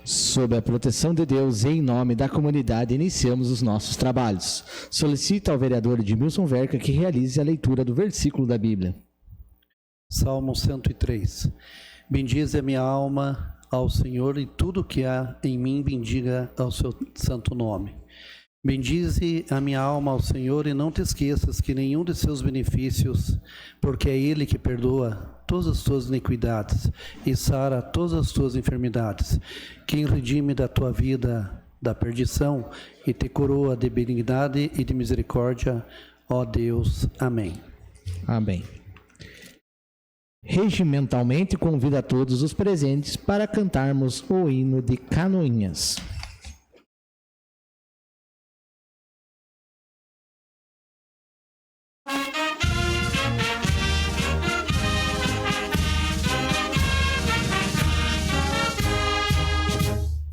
Sob a proteção de Deus e em nome da comunidade, iniciamos os nossos trabalhos. Solicito ao vereador Edmilson Verca que realize a leitura do versículo da Bíblia. Salmo 103. Bendize a minha alma ao Senhor e tudo que há em mim bendiga ao seu santo nome. Bendize a minha alma ao Senhor e não te esqueças que nenhum de seus benefícios, porque é Ele que perdoa todas as tuas iniquidades e sara todas as tuas enfermidades, quem redime da tua vida da perdição e te coroa de benignidade e de misericórdia, ó Deus. Amém. Amém. Regimentalmente convido a todos os presentes para cantarmos o hino de Canoinhas.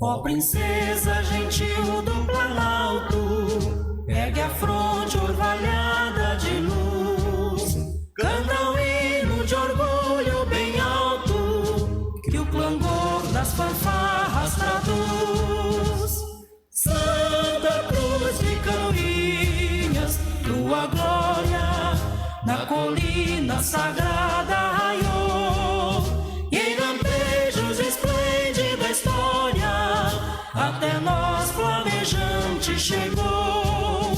Ó princesa gentil do Planalto, ergue a fronte orvalhada de luz, canta um hino de orgulho bem alto, que o clangor das fanfarras traduz. Santa Cruz de Canoinhas, tua glória na colina sagrada raiou, e em lampejos esplêndida história até nós flamejante chegou,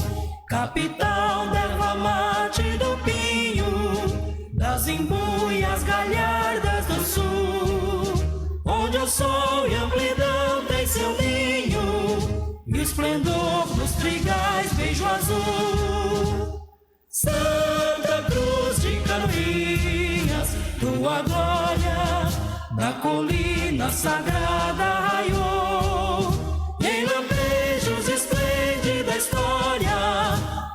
capital da erva mate do pinho, das embuias galhardas do sul, onde o sol e amplidão tem seu ninho, e o esplendor dos trigais beijo azul. Santa Cruz de Canoinhas, tua glória na colina sagrada raiou, e em lampejos esplêndida história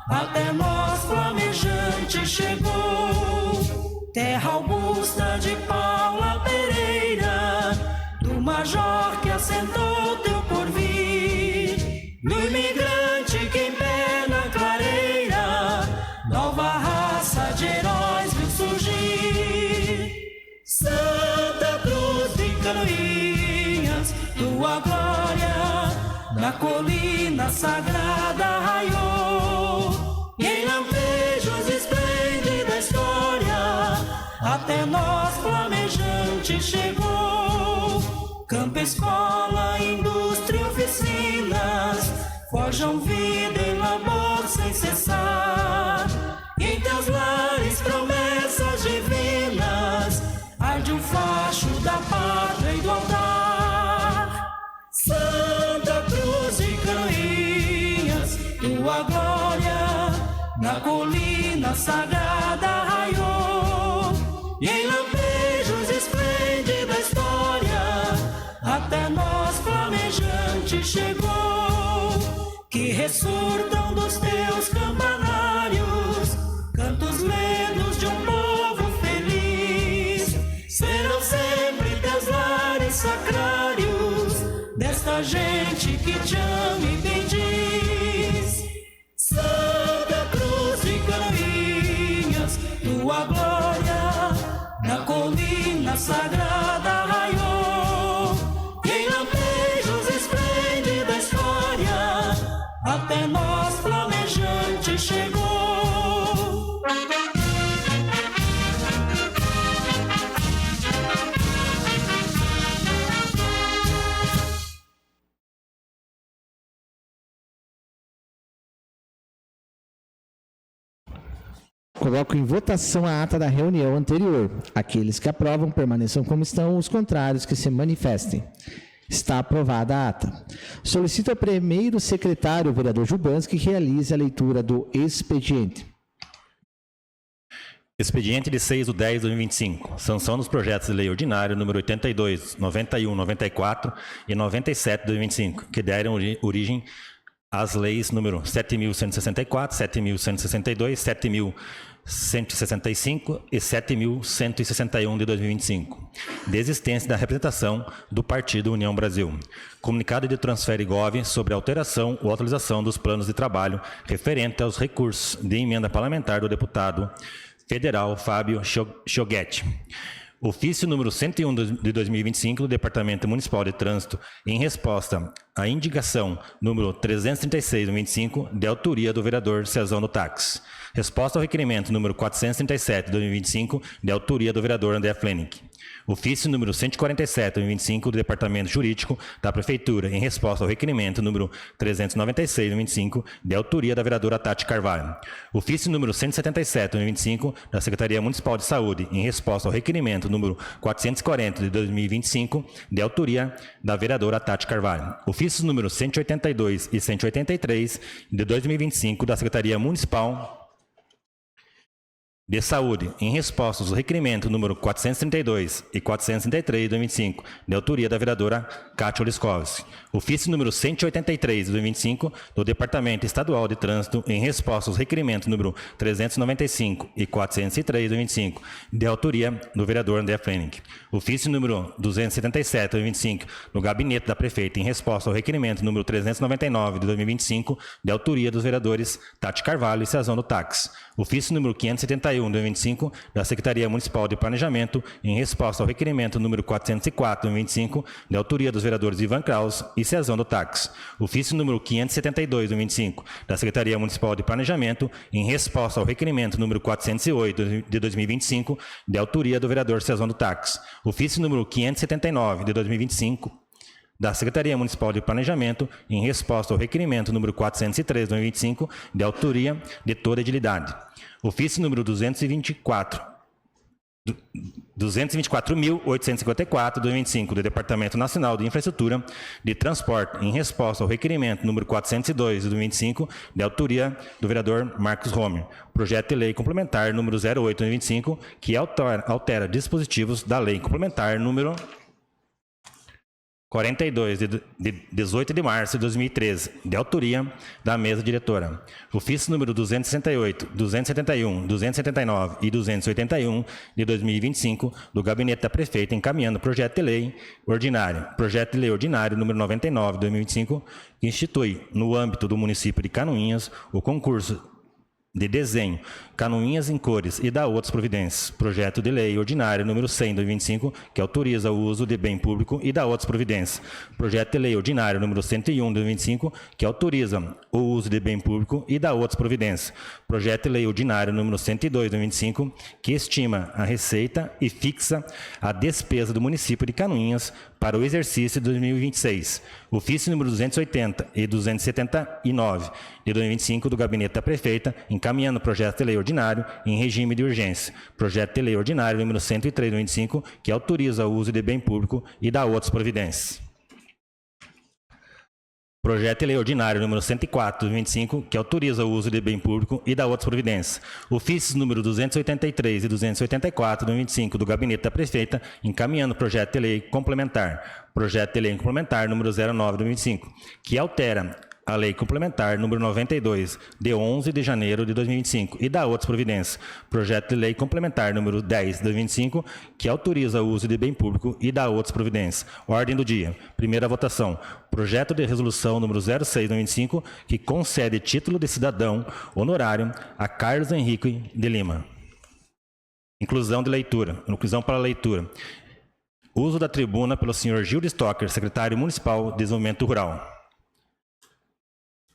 até nós flamejante chegou. Terra augusta de Paula Pereira, do major que assentou teu porvir, do imigrante que em pé na clareira nova raça de heróis viu surgir. Santa Cruz de Canoinhas, tua glória na colina sagrada raiou, e em lampejos esplêndida história até nós flamejante chegou. Campo, escola, indústria, oficinas forjam vida e labor sem cessar, e em teus lares promessas divinas arde o facho da pátria e do altar. Santa Cruz de Canoinhas, tua glória na colina sagrada raiou, e em lampejos esplêndida história até nós flamejante chegou. Que ressurtam dos teus campanários cantos lendos de um povo feliz, serão sempre teus lares sacrários desta gente que te ama e bendiz. Santa Cruz de Canoinhas, tua glória na colina sagrada raiou, e em lampejos esplêndida história até nós flamejante chegou. Coloco em votação a ata da reunião anterior. Aqueles que aprovam permaneçam como estão, os contrários que se manifestem. Está aprovada a ata. Solicito ao primeiro secretário, o vereador Jubanski, que realize a leitura do expediente. Expediente de 6/10/2025. Sanção dos projetos de lei ordinário número 82, 91, 94 e 97 de 2025, que deram origem às leis número 7.164, 7.162, 7.165 e 7.161 de 2025. De existência da representação do Partido União Brasil. Comunicado de Transfere Gov sobre alteração ou atualização dos planos de trabalho referente aos recursos de emenda parlamentar do deputado federal Fábio Choguetti. Ofício número 101 de 2025 do Departamento Municipal de Trânsito em resposta à indicação número 336 de 2025 de autoria do vereador Cezão do Táxi. Resposta ao requerimento número 437 de 2025 de autoria do vereador André Flenick. Ofício número 147 de 2025 do Departamento Jurídico da Prefeitura em resposta ao requerimento número 396 de 2025 de autoria da vereadora Tati Carvalho. Ofício número 177 de 2025 da Secretaria Municipal de Saúde em resposta ao requerimento número 440 de 2025 de autoria da vereadora Tati Carvalho. Ofícios número 182 e 183 de 2025 da Secretaria Municipal de Saúde, em resposta ao requerimento número 432 e 433 de 2025, de autoria da vereadora Kátia Oliskovski. Ofício número 183 de 2025 do Departamento Estadual de Trânsito, em resposta aos requerimentos número 395 e 403 de 2025, de autoria do vereador André Flenick. Ofício número 277 de 2025 do Gabinete da Prefeita, em resposta ao requerimento número 399 de 2025, de autoria dos vereadores Tati Carvalho e Cezão do Táxi. Ofício número 571 de 2025 da Secretaria Municipal de Planejamento, em resposta ao requerimento número 404 de 2025, de autoria dos vereadores Ivan Kraus e Cezão do Táxi. Ofício número 572 de 2025 da Secretaria Municipal de Planejamento, em resposta ao requerimento número 408 de 2025, de autoria do vereador Cezão do Táxi. Ofício número 579 de 2025 da Secretaria Municipal de Planejamento, em resposta ao requerimento número 403 de 2025, de autoria de toda a edilidade. Ofício número 224.854 de 2025 do Departamento Nacional de Infraestrutura de Transporte, em resposta ao requerimento número 402 de 2025, de autoria do vereador Marcos Romer. Projeto de lei complementar número 08 de 2025, que altera dispositivos da lei complementar número 42, de 18 de março de 2013, de autoria da mesa diretora. Ofício número 268, 271, 279 e 281 de 2025 do Gabinete da Prefeita, encaminhando projeto de lei ordinário. Projeto de lei ordinário número 99 de 2025, que institui, no âmbito do município de Canoinhas, o concurso de desenho, canoinhas em cores e da outras providências. Projeto de lei ordinário número 100 de 2025, que autoriza o uso de bem público e da outras providências. Projeto de lei ordinário número 101 de 2025, que autoriza o uso de bem público e da outras providências. Projeto de lei ordinário número 102 de 2025, que estima a receita e fixa a despesa do município de Canoinhas para o exercício de 2026. Ofício número 280 e 279 de 2025 do Gabinete da Prefeita, encaminhando projeto de lei ordinário em regime de urgência. Projeto de lei ordinário número 103 de 2025, que autoriza o uso de bem público e da outras providências. Projeto de lei ordinário número 104 de 2025, que autoriza o uso de bem público e da outras providências. Ofícios número 283 e 284 de 2025 do Gabinete da Prefeita, encaminhando projeto de lei complementar. Projeto de lei complementar número 09 de 2025, que altera a lei complementar número 92, de 11 de janeiro de 2025, e da outras providências. Projeto de lei complementar número 10 de 2025, que autoriza o uso de bem público e da outras providências. Ordem do dia. Primeira votação. Projeto de resolução número 06 de 2025, que concede título de cidadão honorário a Carlos Henrique de Lima. Inclusão de leitura. Inclusão para leitura. Uso da tribuna pelo senhor Gildo Stocker, secretário municipal de Desenvolvimento Rural.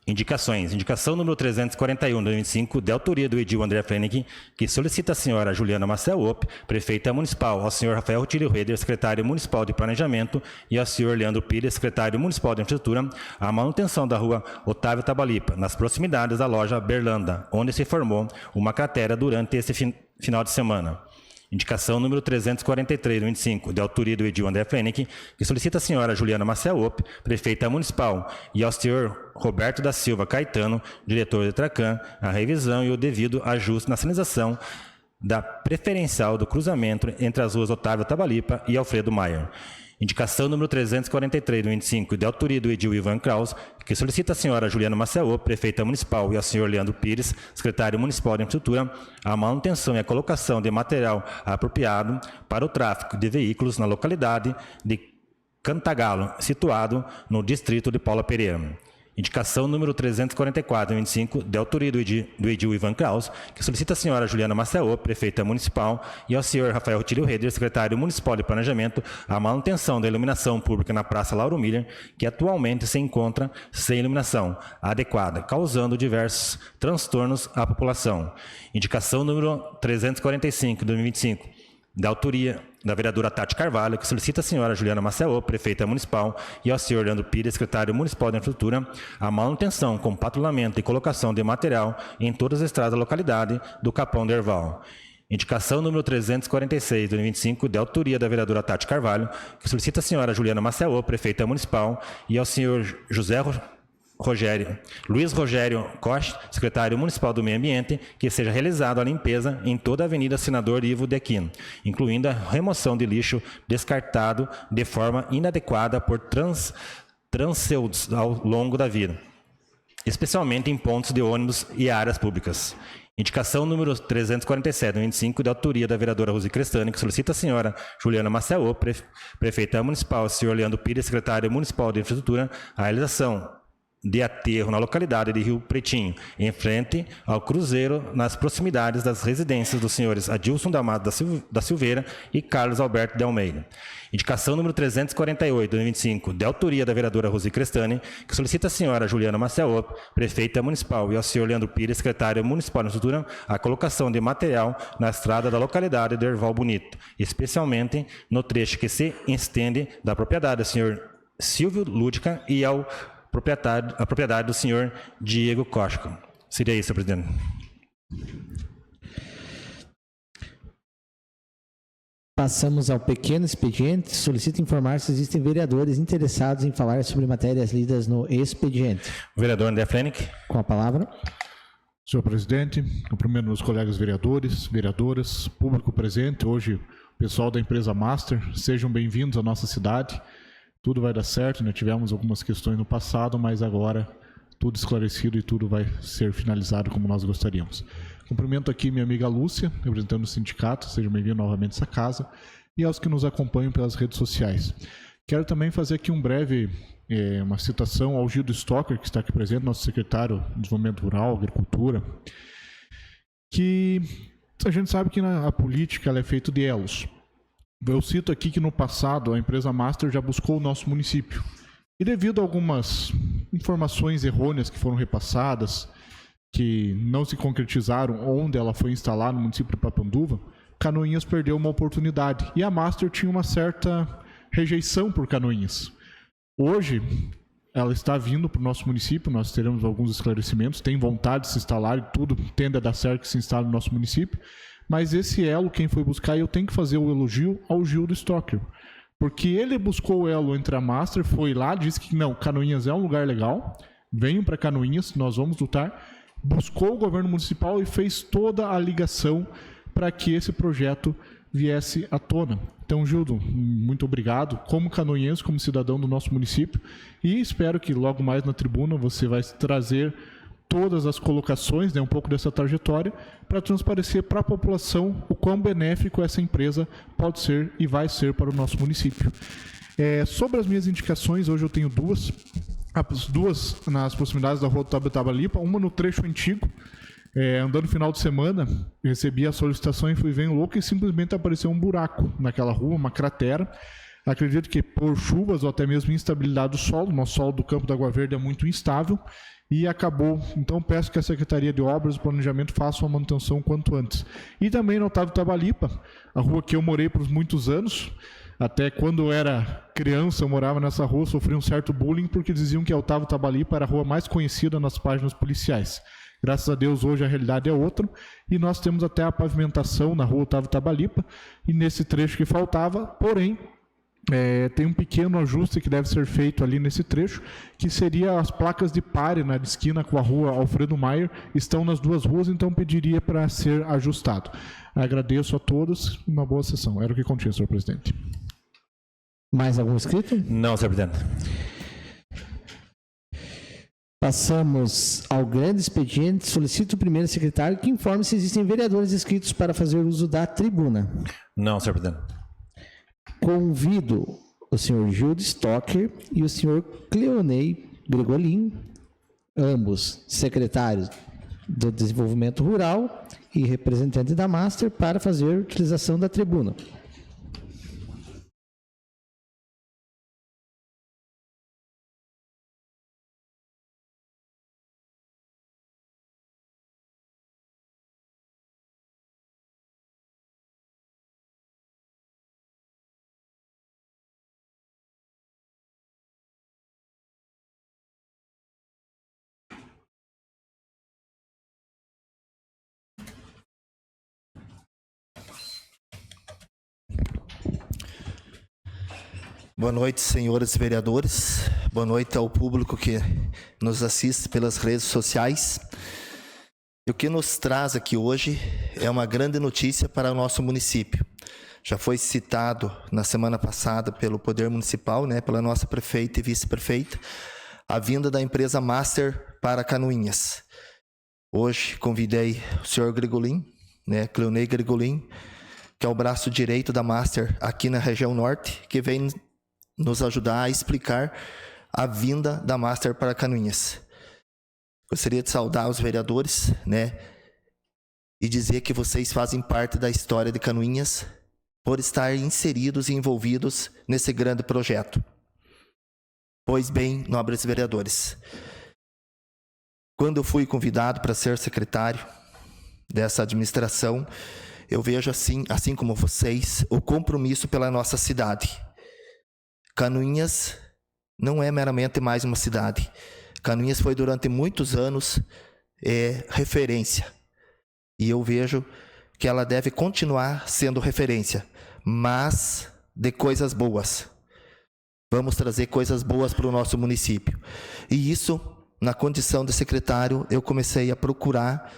Indicações. Indicação número 341 de 2025, de autoria do edil André Flenick, que solicita a senhora Juliana Marcel Opp, prefeita municipal, ao senhor Rafael Rutilio Reder, secretário municipal de Planejamento, e ao senhor Leandro Pires, secretário municipal de Infraestrutura, a manutenção da rua Otávio Tabalipa, nas proximidades da loja Berlanda, onde se formou uma cratera durante esse final de semana. Indicação número 343 de 25, de autoria do edil André Flenick, que solicita a senhora Juliana Marcel Opp, prefeita municipal, e ao senhor Roberto da Silva Caetano, diretor do Tracan, a revisão e o devido ajuste na sinalização da preferencial do cruzamento entre as ruas Otávio Tabalipa e Alfredo Maier. Indicação número 343 de 25, de autoria do edil Ivan Kraus, que solicita a senhora Juliana Marcel, prefeita municipal, e ao senhor Leandro Pires, secretário municipal de Infraestrutura, a manutenção e a colocação de material apropriado para o tráfego de veículos na localidade de Cantagalo, situado no distrito de Paula Pereira. Indicação número 344/25, de autoria do edil Ivan Kraus, que solicita à senhora Juliana Maceô, prefeita municipal, e ao senhor Rafael Rutilio Reder, secretário municipal de planejamento, a manutenção da iluminação pública na Praça Lauro Miller, que atualmente se encontra sem iluminação adequada, causando diversos transtornos à população. Indicação número 345/2025, da autoria da vereadora Tati Carvalho, que solicita à senhora Juliana Maceô, prefeita municipal, e ao senhor Leandro Pires, secretário municipal de infraestrutura, a manutenção com patrulhamento e colocação de material em todas as estradas da localidade do Capão do Herval. Indicação número 346/2025, de autoria da vereadora Tati Carvalho, que solicita à senhora Juliana Maceô, prefeita municipal, e ao senhor Luiz Rogério Costa, secretário municipal do Meio Ambiente, que seja realizada a limpeza em toda a Avenida Senador Ivo de Aquino, incluindo a remoção de lixo descartado de forma inadequada por transeudos ao longo da vida, especialmente em pontos de ônibus e áreas públicas. Indicação número 347/25, de autoria da vereadora Rosi Crestani, que solicita à senhora Juliana Maceô, prefeita municipal, ao senhor Leandro Pires, secretário municipal de infraestrutura, a realização de aterro na localidade de Rio Pretinho, em frente ao cruzeiro, nas proximidades das residências dos senhores Adilson Damado da Silveira e Carlos Alberto de Almeida. Indicação número 348/2025, de autoria da vereadora Rosi Crestani, que solicita à senhora Juliana Maceô, prefeita municipal, e ao senhor Leandro Pires, secretário municipal de infraestrutura, a colocação de material na estrada da localidade de Herval Bonito, especialmente no trecho que se estende da propriedade do senhor Silvio Lúdica e a propriedade do senhor Diego Costa. Seria isso, senhor presidente. Passamos ao pequeno expediente. Solicito informar se existem vereadores interessados em falar sobre matérias lidas no expediente. Vereador André Flenick. Com a palavra. Senhor presidente, cumprimento meus colegas vereadores, vereadoras, público presente, hoje o pessoal da empresa Master, sejam bem-vindos à nossa cidade. Tudo vai dar certo, né? Tivemos algumas questões no passado, mas agora tudo esclarecido e tudo vai ser finalizado como nós gostaríamos. Cumprimento aqui minha amiga Lúcia, representando o sindicato, seja bem-vindo novamente a essa casa, e aos que nos acompanham pelas redes sociais. Quero também fazer aqui uma citação ao Gildo Stocker, que está aqui presente, nosso secretário de Desenvolvimento Rural, Agricultura, que a gente sabe que a política ela é feita de elos. Eu cito aqui que no passado a empresa Master já buscou o nosso município. E devido a algumas informações errôneas que foram repassadas, que não se concretizaram onde ela foi instalar no município de Papanduva, Canoinhas perdeu uma oportunidade. E a Master tinha uma certa rejeição por Canoinhas. Hoje, ela está vindo para o nosso município, nós teremos alguns esclarecimentos, tem vontade de se instalar e tudo tende a dar certo que se instale no nosso município. Mas esse elo, quem foi buscar, eu tenho que fazer o elogio ao Gildo Stocker. Porque ele buscou o elo entre a Master, foi lá, disse que não, Canoinhas é um lugar legal, venham para Canoinhas, nós vamos lutar. Buscou o governo municipal e fez toda a ligação para que esse projeto viesse à tona. Então, Gildo, muito obrigado, como canoinhense, como cidadão do nosso município, e espero que logo mais na tribuna você vai trazer todas as colocações, né, um pouco dessa trajetória, para transparecer para a população o quão benéfico essa empresa pode ser e vai ser para o nosso município. Sobre as minhas indicações, hoje eu tenho duas, as duas nas proximidades da rua do Tabetaba-Lipa, uma no trecho antigo, andando no final de semana, recebi a solicitação e fui vendo louco e simplesmente apareceu um buraco naquela rua, uma cratera. Acredito que por chuvas ou até mesmo instabilidade do solo, o nosso solo do Campo da Água Verde é muito instável, e acabou. Então peço que a Secretaria de Obras e Planejamento faça uma manutenção quanto antes. E também no Otávio Tabalipa, a rua que eu morei por muitos anos, até quando eu era criança eu morava nessa rua, sofri um certo bullying porque diziam que a Otávio Tabalipa era a rua mais conhecida nas páginas policiais. Graças a Deus hoje a realidade é outra e nós temos até a pavimentação na rua Otávio Tabalipa e nesse trecho que faltava, porém tem um pequeno ajuste que deve ser feito ali nesse trecho, que seria as placas de pare na esquina com a rua Alfredo Maier, estão nas duas ruas, então pediria para ser ajustado. Agradeço a todos, uma boa sessão. Era o que continha, senhor presidente. Mais algum inscrito? Não, senhor presidente. Passamos ao grande expediente. Solicito o primeiro secretário que informe se existem vereadores inscritos para fazer uso da tribuna. Não, senhor presidente. Convido o senhor Gildo Stocker e o senhor Cleonei Gregolin ambos secretários do Desenvolvimento Rural e representante da Master, para fazer utilização da tribuna. Boa noite, senhores vereadores. Boa noite ao público que nos assiste pelas redes sociais. E o que nos traz aqui hoje é uma grande notícia para o nosso município. Já foi citado na semana passada pelo Poder Municipal, pela nossa prefeita e vice-prefeita, a vinda da empresa Master para Canoinhas. Hoje convidei o senhor Gregolin, Cleonei Gregolin, que é o braço direito da Master aqui na região norte, que vem nos ajudar a explicar a vinda da Master para Canoinhas. Gostaria de saudar os vereadores, e dizer que vocês fazem parte da história de Canoinhas por estar inseridos e envolvidos nesse grande projeto. Pois bem, nobres vereadores, quando eu fui convidado para ser secretário dessa administração, eu vejo assim como vocês, o compromisso pela nossa cidade. Canoinhas não é meramente mais uma cidade. Canoinhas foi durante muitos anos referência. E eu vejo que ela deve continuar sendo referência, mas de coisas boas. Vamos trazer coisas boas para o nosso município. E isso, na condição de secretário, eu comecei a procurar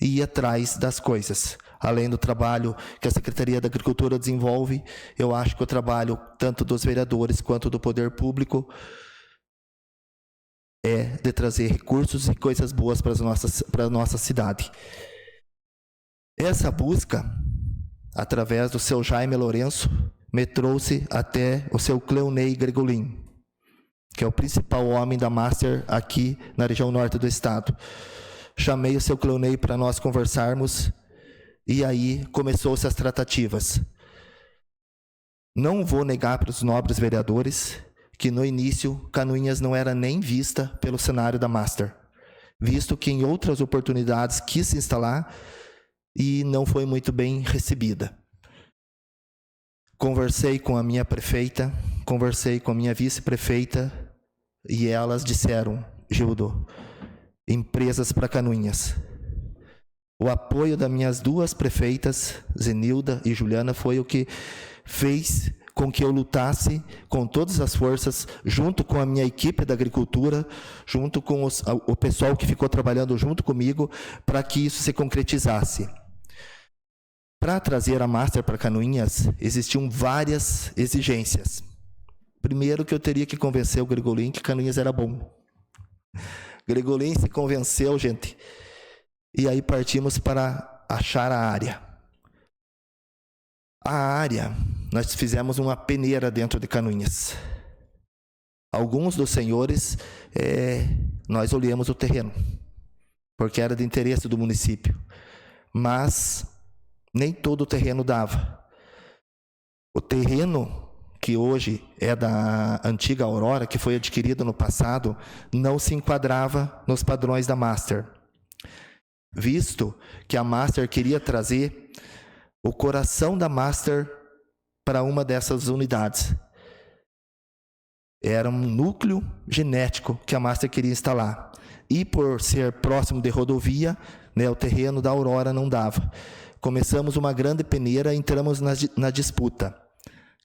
e ir atrás das coisas. Além do trabalho que a Secretaria da Agricultura desenvolve, eu acho que o trabalho tanto dos vereadores quanto do poder público é de trazer recursos e coisas boas para a nossa cidade. Essa busca, através do seu Jaime Lourenço, me trouxe até o seu Cleonei Gregolin, que é o principal homem da Master aqui na região norte do estado. Chamei o seu Cleonei para nós conversarmos. E aí começou-se as tratativas. Não vou negar para os nobres vereadores que no início Canoinhas não era nem vista pelo cenário da Master, visto que em outras oportunidades quis se instalar e não foi muito bem recebida. Conversei com a minha prefeita, conversei com a minha vice-prefeita e elas disseram: Gildo, empresas para Canoinhas. O apoio das minhas duas prefeitas, Zenilda e Juliana, foi o que fez com que eu lutasse com todas as forças, junto com a minha equipe da agricultura, junto com o pessoal que ficou trabalhando junto comigo, para que isso se concretizasse. Para trazer a Master para Canoinhas, existiam várias exigências. Primeiro, que eu teria que convencer o Gregolin que Canoinhas era bom. Gregolin se convenceu, gente. E aí partimos para achar a área. A área, nós fizemos uma peneira dentro de Canoinhas. Alguns dos senhores, nós olhamos o terreno, porque era de interesse do município. Mas nem todo o terreno dava. O terreno que hoje é da antiga Aurora, que foi adquirido no passado, não se enquadrava nos padrões da Master. Visto que a Master queria trazer o coração da Master para uma dessas unidades. Era um núcleo genético que a Master queria instalar. E por ser próximo de rodovia, o terreno da Aurora não dava. Começamos uma grande peneira e entramos na disputa.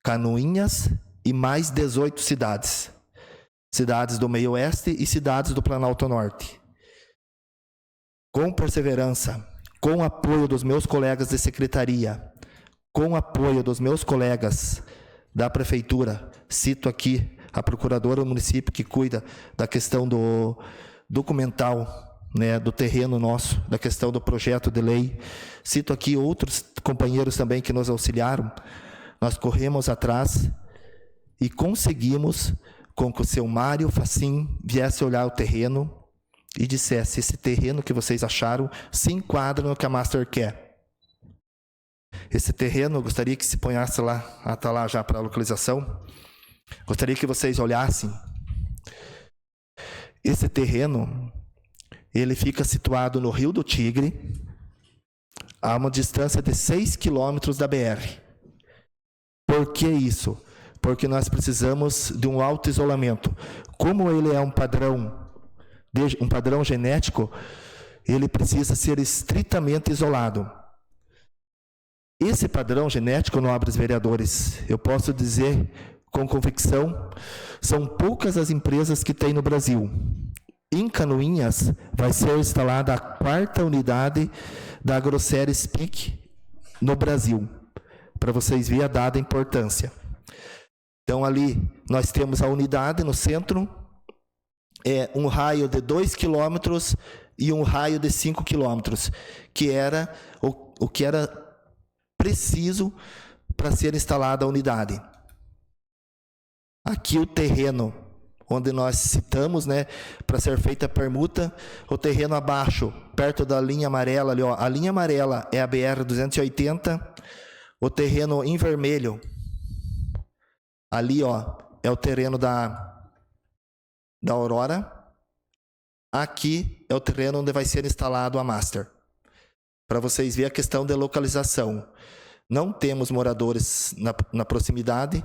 Canoinhas e mais 18 cidades. Cidades do Meio Oeste e cidades do Planalto Norte. Com perseverança, com apoio dos meus colegas de secretaria, com apoio dos meus colegas da prefeitura, cito aqui a procuradora do município que cuida da questão do documental, do terreno nosso, da questão do projeto de lei, cito aqui outros companheiros também que nos auxiliaram, nós corremos atrás e conseguimos com que o seu Mário Facim viesse olhar o terreno e dissesse: esse terreno que vocês acharam se enquadra no que a Master quer. Esse terreno, eu gostaria que se ponhasse lá, tá lá já para a localização. Gostaria que vocês olhassem. Esse terreno, ele fica situado no Rio do Tigre, a uma distância de 6 quilômetros da BR. Por que isso? Porque nós precisamos de um alto isolamento. Como ele é um padrão genético, ele precisa ser estritamente isolado. Esse padrão genético, nobres vereadores, eu posso dizer com convicção, são poucas as empresas que tem no Brasil. Em Canoinhas vai ser instalada a 4ª unidade da Agroceres PIC no Brasil, para vocês verem a dada importância. Então ali nós temos a unidade no centro, um raio de 2 quilômetros e um raio de 5 quilômetros, que era o que era preciso para ser instalada a unidade. Aqui o terreno onde nós citamos, né, para ser feita a permuta, o terreno abaixo, perto da linha amarela ali, ó, a linha amarela é a BR-280, o terreno em vermelho, ali, ó, é o terreno da Aurora, aqui é o terreno onde vai ser instalado a Master. Para vocês verem a questão de localização. Não temos moradores na proximidade,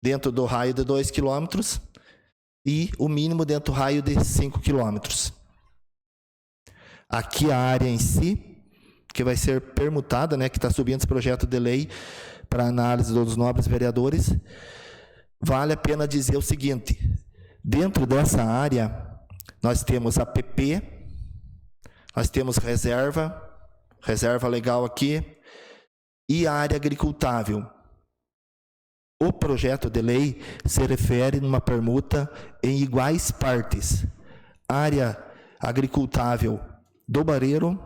dentro do raio de 2 quilômetros, e o mínimo dentro do raio de 5 quilômetros. Aqui a área em si, que vai ser permutada, né, que está subindo esse projeto de lei para análise dos nobres vereadores, vale a pena dizer o seguinte: dentro dessa área, nós temos a PP, nós temos reserva legal aqui, e a área agricultável. O projeto de lei se refere numa permuta em iguais partes: área agricultável do Bareiro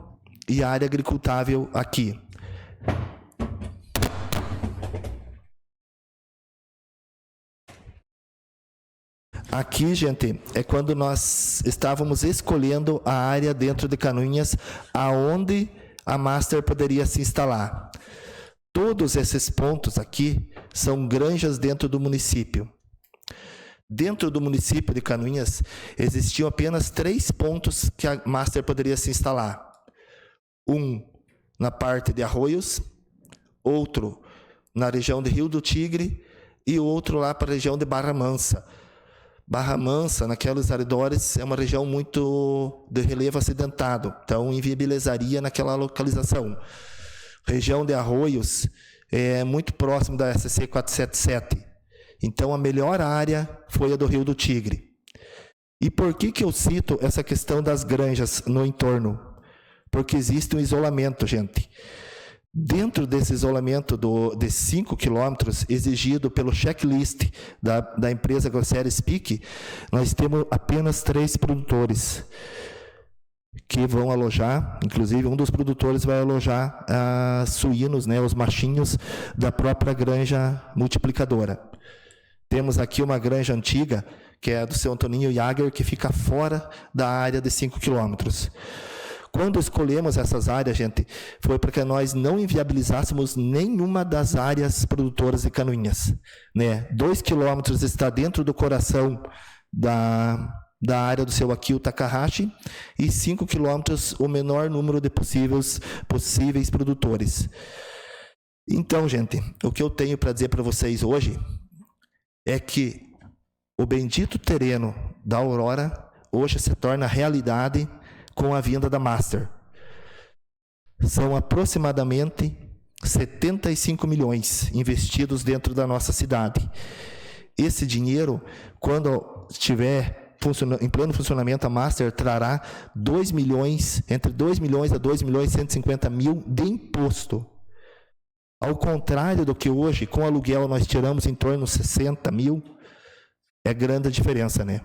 e área agricultável aqui. Aqui, gente, é quando nós estávamos escolhendo a área dentro de Canoinhas aonde a Master poderia se instalar. Todos esses pontos aqui são granjas dentro do município. Dentro do município de Canoinhas, existiam apenas 3 pontos que a Master poderia se instalar. Um na parte de Arroios, outro na região de Rio do Tigre e outro lá para a região de Barra Mansa. Barra Mansa, naqueles arredores, é uma região muito de relevo acidentado, então inviabilizaria naquela localização. Região de Arroios é muito próximo da SC 477. Então, a melhor área foi a do Rio do Tigre. E por que eu cito essa questão das granjas no entorno? Porque existe um isolamento, gente. Dentro desse isolamento de 5 quilômetros, exigido pelo checklist da empresa Agroceres PIC, nós temos apenas 3 produtores que vão alojar, inclusive um dos produtores vai alojar suínos, né, os machinhos da própria granja multiplicadora. Temos aqui uma granja antiga, que é do seu Antoninho Jager, que fica fora da área de 5 quilômetros. Quando escolhemos essas áreas, gente, foi porque nós não inviabilizássemos nenhuma das áreas produtoras de Canoinhas, né? 2 quilômetros está dentro do coração da área do seu Akio Takahashi e 5 quilômetros o menor número de possíveis produtores. Então, gente, o que eu tenho para dizer para vocês hoje é que o bendito terreno da Aurora hoje se torna realidade com a vinda da Master. São aproximadamente 75 milhões investidos dentro da nossa cidade. Esse dinheiro, quando estiver em pleno funcionamento, a Master trará 2 milhões, entre 2 milhões a 2 milhões e 150 mil de imposto. Ao contrário do que hoje, com aluguel, nós tiramos em torno de 60 mil, é grande a diferença, né?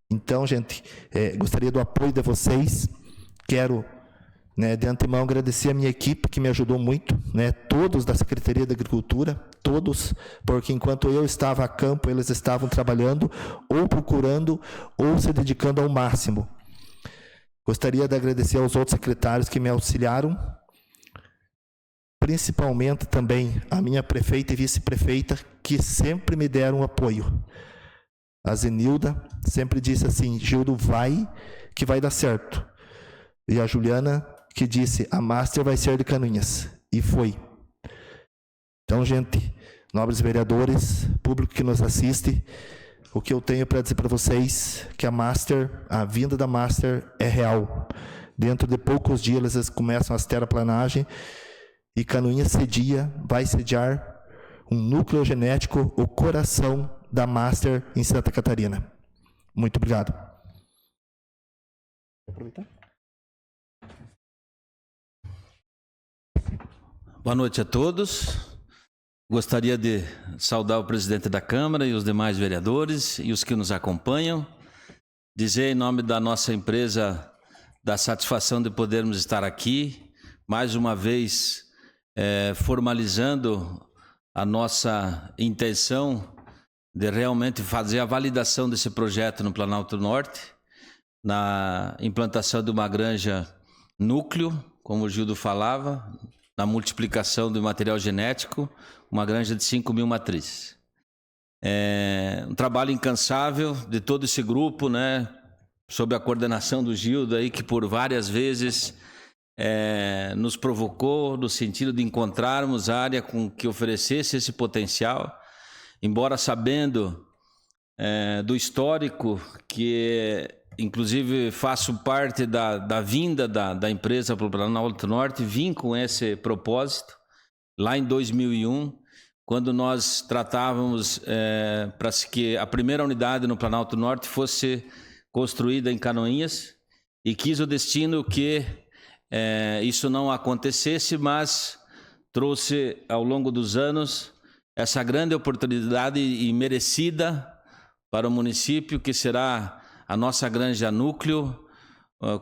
Então, gente, gostaria do apoio de vocês. Quero, né, de antemão, agradecer a minha equipe, que me ajudou muito, né, todos da Secretaria da Agricultura, todos, porque enquanto eu estava a campo, eles estavam trabalhando, ou procurando, ou se dedicando ao máximo. Gostaria de agradecer aos outros secretários que me auxiliaram, principalmente também a minha prefeita e vice-prefeita, que sempre me deram apoio. A Zenilda sempre disse assim: Gildo, vai que vai dar certo. E a Juliana que disse: a Master vai ser de Canoinhas. E foi. Então, gente, nobres vereadores, público que nos assiste, o que eu tenho para dizer para vocês que a vinda da Master é real. Dentro de poucos dias eles começam as terraplanagem e Canoinhas vai sediar um núcleo genético, o coração da Master em Santa Catarina. Muito obrigado. Boa noite a todos. Gostaria de saudar o presidente da Câmara e os demais vereadores e os que nos acompanham. Dizer em nome da nossa empresa da satisfação de podermos estar aqui, mais uma vez formalizando a nossa intenção de realmente fazer a validação desse projeto no Planalto Norte, na implantação de uma granja núcleo, como o Gildo falava, na multiplicação do material genético, uma granja de 5.000 matrizes. Um trabalho incansável de todo esse grupo, né, sob a coordenação do Gildo, aí, que por várias vezes nos provocou no sentido de encontrarmos área com que oferecesse esse potencial, embora sabendo do histórico, que inclusive faço parte da vinda da empresa para o Planalto Norte, vim com esse propósito, lá em 2001, quando nós tratávamos para que a primeira unidade no Planalto Norte fosse construída em Canoinhas, e quis o destino que isso não acontecesse, mas trouxe ao longo dos anos essa grande oportunidade e merecida para o município, que será a nossa granja núcleo,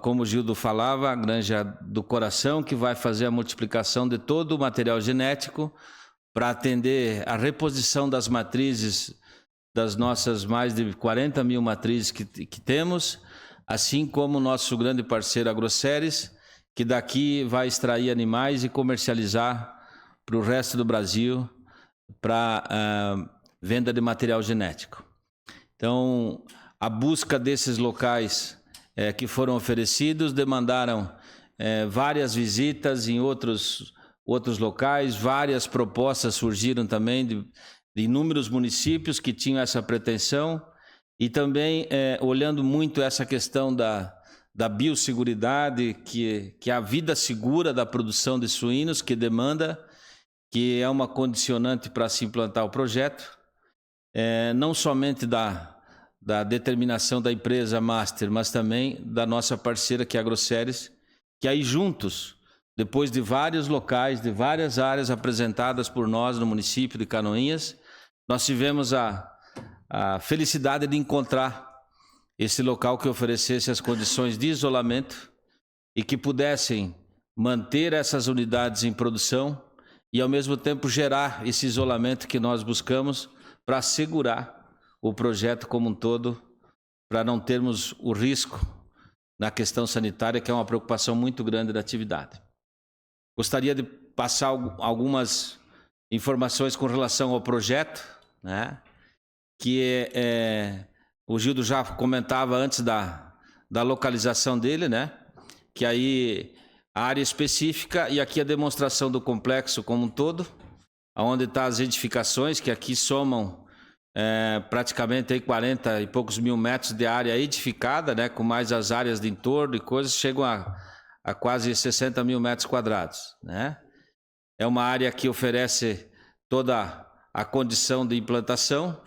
como o Gildo falava, a granja do coração, que vai fazer a multiplicação de todo o material genético para atender a reposição das matrizes, das nossas mais de 40.000 matrizes que temos, assim como o nosso grande parceiro AgroSéries, que daqui vai extrair animais e comercializar para o resto do Brasil para venda de material genético. Então, a busca desses locais que foram oferecidos demandaram várias visitas em outros locais, várias propostas surgiram também de inúmeros municípios que tinham essa pretensão, e também olhando muito essa questão da biosseguridade, que é a vida segura da produção de suínos, que demanda, que é uma condicionante para se implantar o projeto, não somente da determinação da empresa Master, mas também da nossa parceira, que é a AgroSéries, que aí juntos, depois de vários locais, de várias áreas apresentadas por nós no município de Canoinhas, nós tivemos a felicidade de encontrar esse local que oferecesse as condições de isolamento e que pudessem manter essas unidades em produção e, ao mesmo tempo, gerar esse isolamento que nós buscamos para assegurar o projeto como um todo, para não termos o risco na questão sanitária, que é uma preocupação muito grande da atividade. Gostaria de passar algumas informações com relação ao projeto, né, que o Gildo já comentava antes da localização dele, né, que aí a área específica, e aqui a demonstração do complexo como um todo, onde estão as edificações, que aqui somam praticamente aí 40 e poucos mil metros de área edificada, né, com mais as áreas de entorno e coisas, chegam a quase 60 mil metros quadrados, né? É uma área que oferece toda a condição de implantação,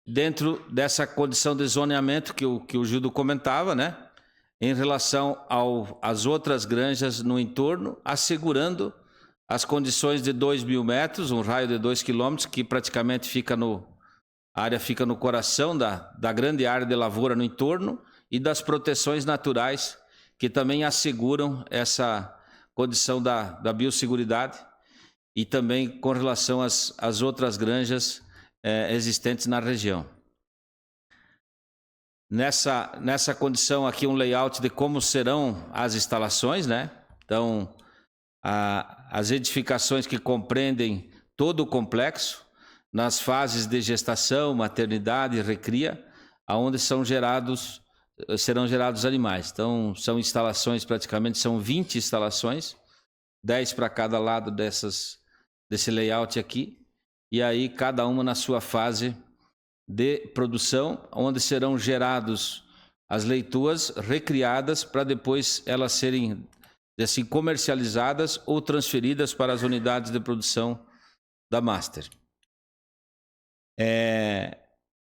dentro dessa condição de zoneamento que o Gildo comentava, né, em relação às outras granjas no entorno, assegurando as condições de 2.000 metros, um raio de 2 quilômetros, que praticamente a área fica no coração da grande área de lavoura no entorno, e das proteções naturais que também asseguram essa condição da biosseguridade, e também com relação às outras granjas existentes na região. Nessa condição aqui, um layout de como serão as instalações, né? Então, as edificações que compreendem todo o complexo, nas fases de gestação, maternidade e recria, aonde serão gerados animais. Então, são instalações, praticamente são 20 instalações, 10 para cada lado desse layout aqui, e aí cada uma na sua fase de produção, onde serão gerados as leituas recriadas para depois elas serem assim comercializadas ou transferidas para as unidades de produção da Master.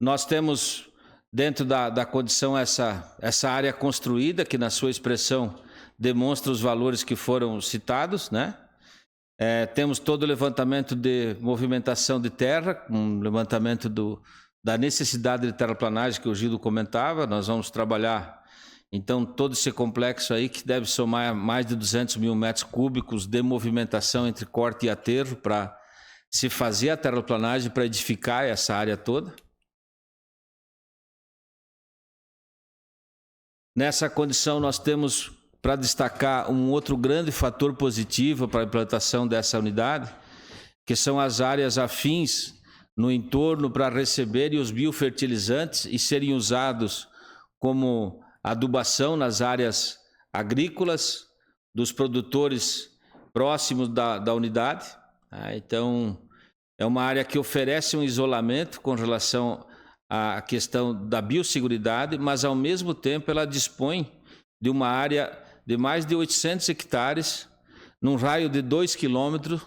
Nós temos dentro da condição essa área construída, que na sua expressão demonstra os valores que foram citados, né? Temos todo o levantamento de movimentação de terra, um levantamento da necessidade de terraplanagem que o Gildo comentava. Nós vamos trabalhar, então, todo esse complexo aí, que deve somar mais de 200 mil metros cúbicos de movimentação entre corte e aterro para se fazer a terraplanagem, para edificar essa área toda. Nessa condição, nós temos para destacar um outro grande fator positivo para a implantação dessa unidade, que são as áreas afins no entorno para receberem os biofertilizantes e serem usados como adubação nas áreas agrícolas dos produtores próximos da unidade. Então, é uma área que oferece um isolamento com relação à questão da biosseguridade, mas ao mesmo tempo ela dispõe de uma área de mais de 800 hectares, num raio de 2 quilômetros,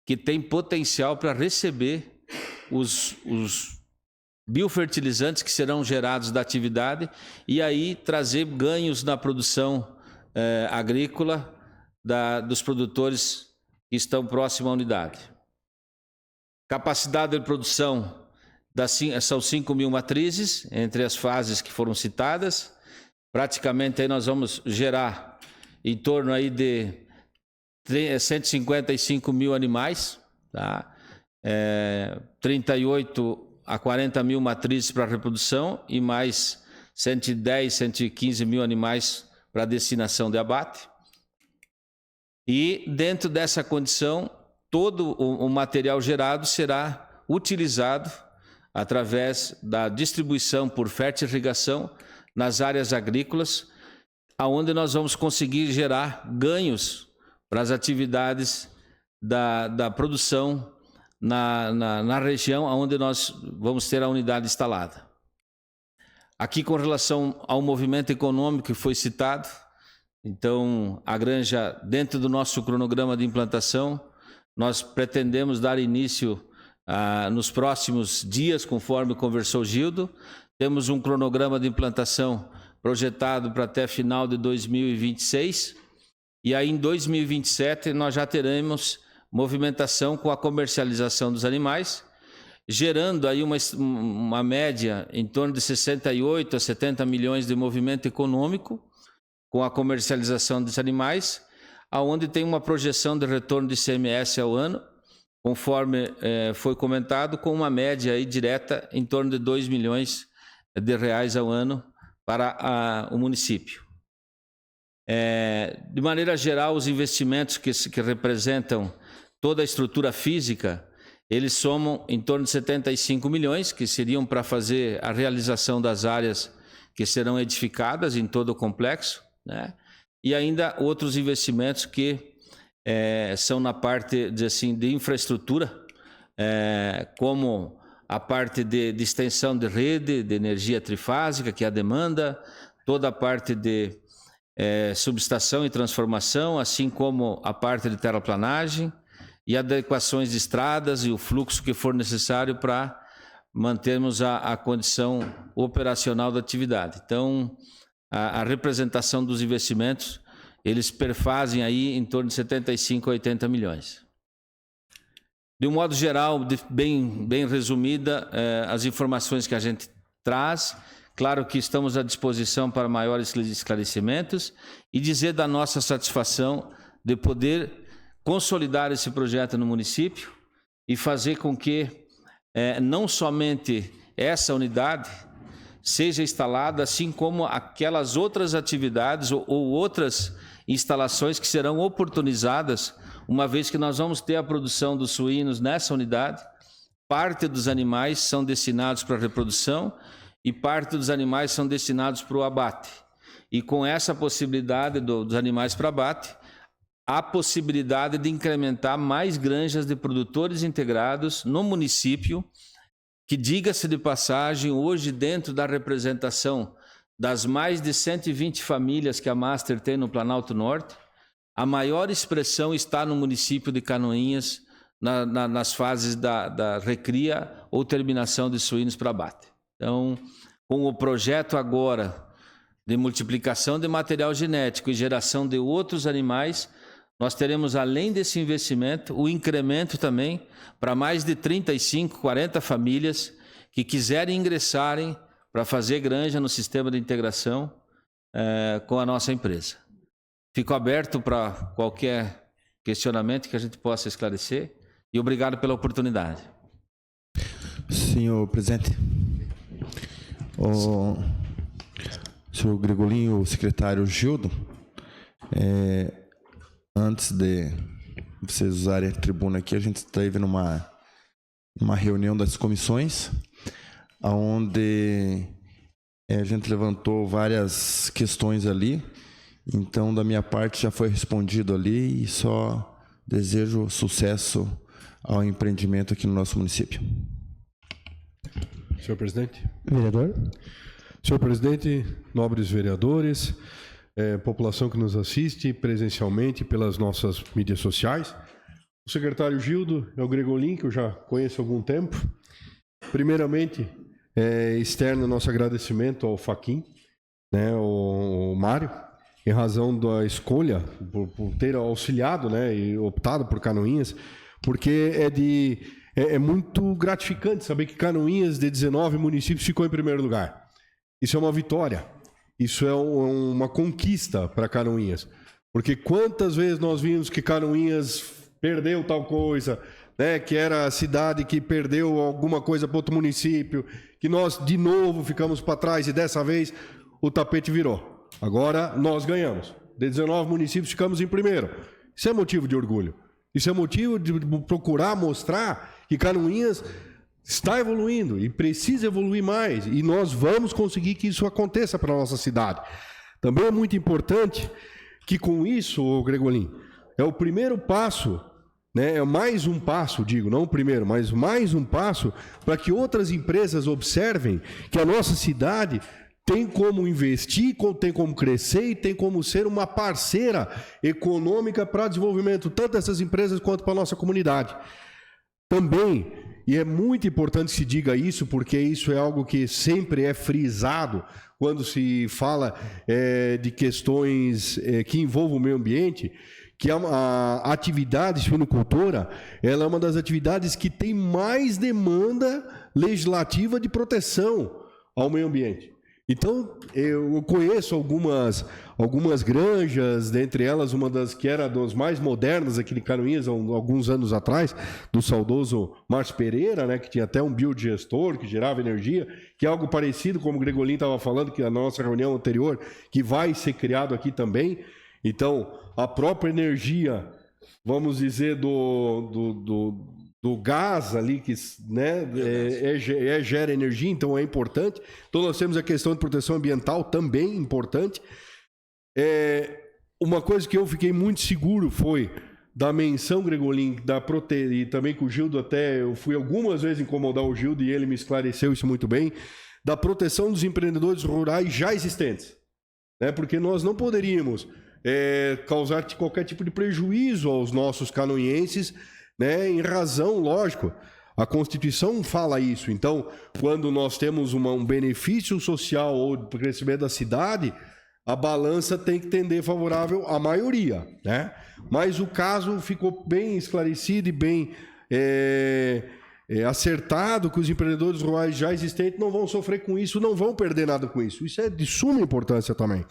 que tem potencial para receber os biofertilizantes que serão gerados da atividade e aí trazer ganhos na produção agrícola dos produtores que estão próximos à unidade. Capacidade de produção são 5 mil matrizes, entre as fases que foram citadas. Praticamente aí nós vamos gerar em torno aí de 155 mil animais, tá? 38 a 40 mil matrizes para reprodução e mais 110, 115 mil animais para destinação de abate. E dentro dessa condição, todo o material gerado será utilizado através da distribuição por fertirrigação nas áreas agrícolas, aonde nós vamos conseguir gerar ganhos para as atividades da produção na região onde nós vamos ter a unidade instalada. Aqui, com relação ao movimento econômico que foi citado, então a granja, dentro do nosso cronograma de implantação, nós pretendemos dar início nos próximos dias, conforme conversou Gildo. Temos um cronograma de implantação projetado para até final de 2026, e aí em 2027 nós já teremos movimentação com a comercialização dos animais, gerando aí uma média em torno de 68 a 70 milhões de movimento econômico com a comercialização dos animais, aonde tem uma projeção de retorno de ICMS ao ano, conforme foi comentado, com uma média aí direta em torno de 2 milhões de reais ao ano para o município. De maneira geral, os investimentos que representam toda a estrutura física, eles somam em torno de 75 milhões, que seriam para fazer a realização das áreas que serão edificadas em todo o complexo, né? E ainda outros investimentos que são na parte de infraestrutura, como a parte de extensão de rede, de energia trifásica, que é a demanda, toda a parte de subestação e transformação, assim como a parte de terraplanagem e adequações de estradas e o fluxo que for necessário para mantermos a condição operacional da atividade. Então, a representação dos investimentos, eles perfazem aí em torno de 75 a 80 milhões. De um modo geral, bem resumida, as informações que a gente traz. Claro que estamos à disposição para maiores esclarecimentos e dizer da nossa satisfação de poder consolidar esse projeto no município e fazer com que não somente essa unidade seja instalada, assim como aquelas outras atividades ou outras instalações que serão oportunizadas, uma vez que nós vamos ter a produção dos suínos nessa unidade. Parte dos animais são destinados para a reprodução e parte dos animais são destinados para o abate. E com essa possibilidade dos animais para abate, há possibilidade de incrementar mais granjas de produtores integrados no município, que, diga-se de passagem, hoje dentro da representação das mais de 120 famílias que a Master tem no Planalto Norte, a maior expressão está no município de Canoinhas, nas fases da recria ou terminação de suínos para abate. Então, com o projeto agora de multiplicação de material genético e geração de outros animais, nós teremos, além desse investimento, o incremento também para mais de 35, 40 famílias que quiserem ingressarem para fazer granja no sistema de integração com a nossa empresa. Fico aberto para qualquer questionamento que a gente possa esclarecer e obrigado pela oportunidade. Senhor presidente, o senhor Gregolin, o secretário Gildo, antes de vocês usarem a tribuna aqui, a gente esteve numa reunião das comissões, onde a gente levantou várias questões ali. Então, da minha parte, já foi respondido ali e só desejo sucesso ao empreendimento aqui no nosso município. Senhor presidente. Vereador. Senhor presidente, nobres vereadores, população que nos assiste presencialmente pelas nossas mídias sociais. O secretário Gildo é o Gregolin, que eu já conheço há algum tempo. Primeiramente, externo nosso agradecimento ao Faquin, né, o Mário, em razão da escolha, por ter auxiliado, né, e optado por Canoinhas, porque é muito gratificante saber que Canoinhas, de 19 municípios, ficou em primeiro lugar. Isso é uma vitória, isso é uma conquista para Canoinhas, porque quantas vezes nós vimos que Canoinhas perdeu tal coisa, né, que era a cidade que perdeu alguma coisa para outro município, que nós de novo ficamos para trás e dessa vez o tapete virou. Agora nós ganhamos. De 19 municípios ficamos em primeiro. Isso é motivo de orgulho. Isso é motivo de procurar mostrar que Canoinhas está evoluindo e precisa evoluir mais. E nós vamos conseguir que isso aconteça para a nossa cidade. Também é muito importante que com isso, Gregolin, é o primeiro passo, né, é mais um passo, digo, não o primeiro, mas mais um passo para que outras empresas observem que a nossa cidade tem como investir, tem como crescer e tem como ser uma parceira econômica para desenvolvimento, tanto dessas empresas quanto para a nossa comunidade. Também, e é muito importante que se diga isso, porque isso é algo que sempre é frisado quando se fala de questões que envolvem o meio ambiente, que a atividade suinocultora, ela é uma das atividades que tem mais demanda legislativa de proteção ao meio ambiente. Então, eu conheço algumas granjas, dentre elas uma das que era das mais modernas aqui em Canoinhas, há alguns anos atrás, do saudoso Márcio Pereira, né, que tinha até um biodigestor que gerava energia, que é algo parecido, como o Gregolin estava falando, que na nossa reunião anterior, que vai ser criado aqui também. Então, a própria energia, vamos dizer, do gás ali, que, né, gera energia, então é importante. Então nós temos a questão de proteção ambiental também importante. Uma coisa que eu fiquei muito seguro foi da menção, Gregolin, e também com o Gildo, até eu fui algumas vezes incomodar o Gildo e ele me esclareceu isso muito bem, da proteção dos empreendedores rurais já existentes, né? Porque nós não poderíamos causar qualquer tipo de prejuízo aos nossos canoinhenses, né, em razão, lógico, a Constituição fala isso. Então, quando nós temos um benefício social ou de crescimento da cidade, a balança tem que tender favorável à maioria, né? Mas o caso ficou bem esclarecido e bem acertado, que os empreendedores rurais já existentes não vão sofrer com isso, não vão perder nada com isso. Isso é de suma importância também.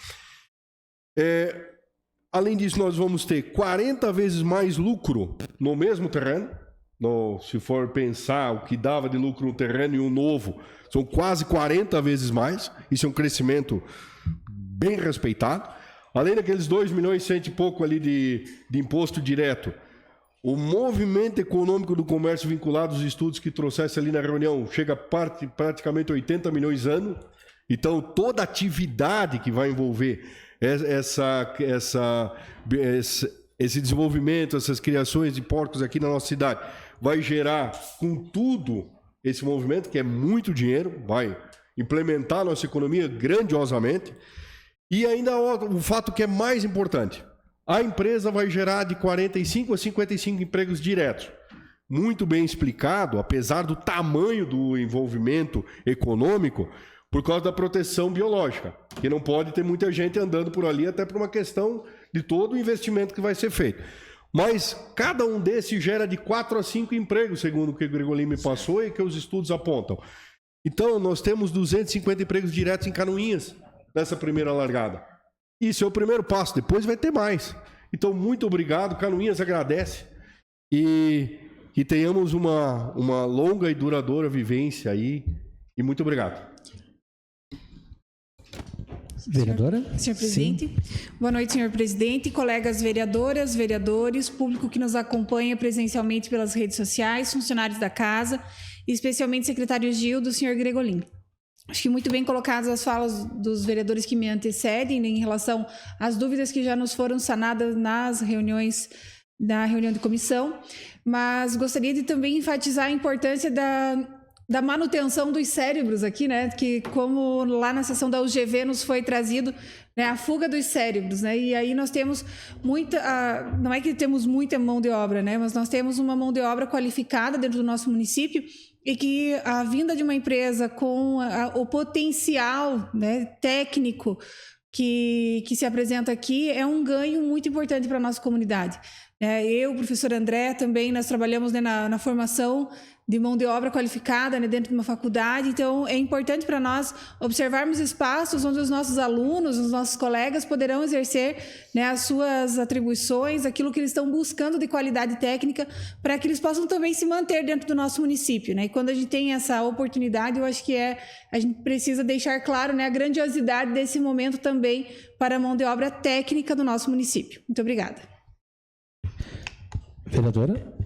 Além disso, nós vamos ter 40 vezes mais lucro no mesmo terreno, se for pensar o que dava de lucro no terreno e um novo, são quase 40 vezes mais. Isso é um crescimento bem respeitado. Além daqueles 2 milhões e 100 e pouco ali de imposto direto, o movimento econômico do comércio vinculado aos estudos que trouxesse ali na reunião chega a praticamente 80 milhões ano. Então, toda atividade que vai envolver esse desenvolvimento, essas criações de porcos aqui na nossa cidade, vai gerar, com tudo, esse movimento, que é muito dinheiro, vai implementar a nossa economia grandiosamente. E ainda o fato que é mais importante, a empresa vai gerar de 45 a 55 empregos diretos. Muito bem explicado, apesar do tamanho do envolvimento econômico, por causa da proteção biológica, que não pode ter muita gente andando por ali, até por uma questão de todo o investimento que vai ser feito. Mas cada um desses gera de 4 a 5 empregos, segundo o que o Gregolin me passou e que os estudos apontam. Então, nós temos 250 empregos diretos em Canoinhas, nessa primeira largada. Isso é o primeiro passo, depois vai ter mais. Então, muito obrigado, Canoinhas agradece e tenhamos uma longa e duradoura vivência aí, e muito obrigado. Vereadora? Senhor presidente. Sim. Boa noite, senhor presidente, colegas vereadoras, vereadores, público que nos acompanha presencialmente pelas redes sociais, funcionários da casa, e especialmente secretário Gildo, senhor Gregolin. Acho que muito bem colocadas as falas dos vereadores que me antecedem, né, em relação às dúvidas que já nos foram sanadas nas reuniões, na reunião de comissão, mas gostaria de também enfatizar a importância da manutenção dos cérebros aqui, né? Que como lá na sessão da UGV nos foi trazido, né, a fuga dos cérebros, né? E aí nós temos não é que temos muita mão de obra, né? Mas nós temos uma mão de obra qualificada dentro do nosso município e que a vinda de uma empresa com o potencial, né, técnico que se apresenta aqui é um ganho muito importante para a nossa comunidade. Eu, o professor André, também nós trabalhamos, né, na formação de mão de obra qualificada, né, dentro de uma faculdade. Então, é importante para nós observarmos espaços onde os nossos alunos, os nossos colegas poderão exercer, né, as suas atribuições, aquilo que eles estão buscando de qualidade técnica, para que eles possam também se manter dentro do nosso município, né? E quando a gente tem essa oportunidade, eu acho que a gente precisa deixar claro, né, a grandiosidade desse momento também para a mão de obra técnica do nosso município. Muito obrigada. Vereadora?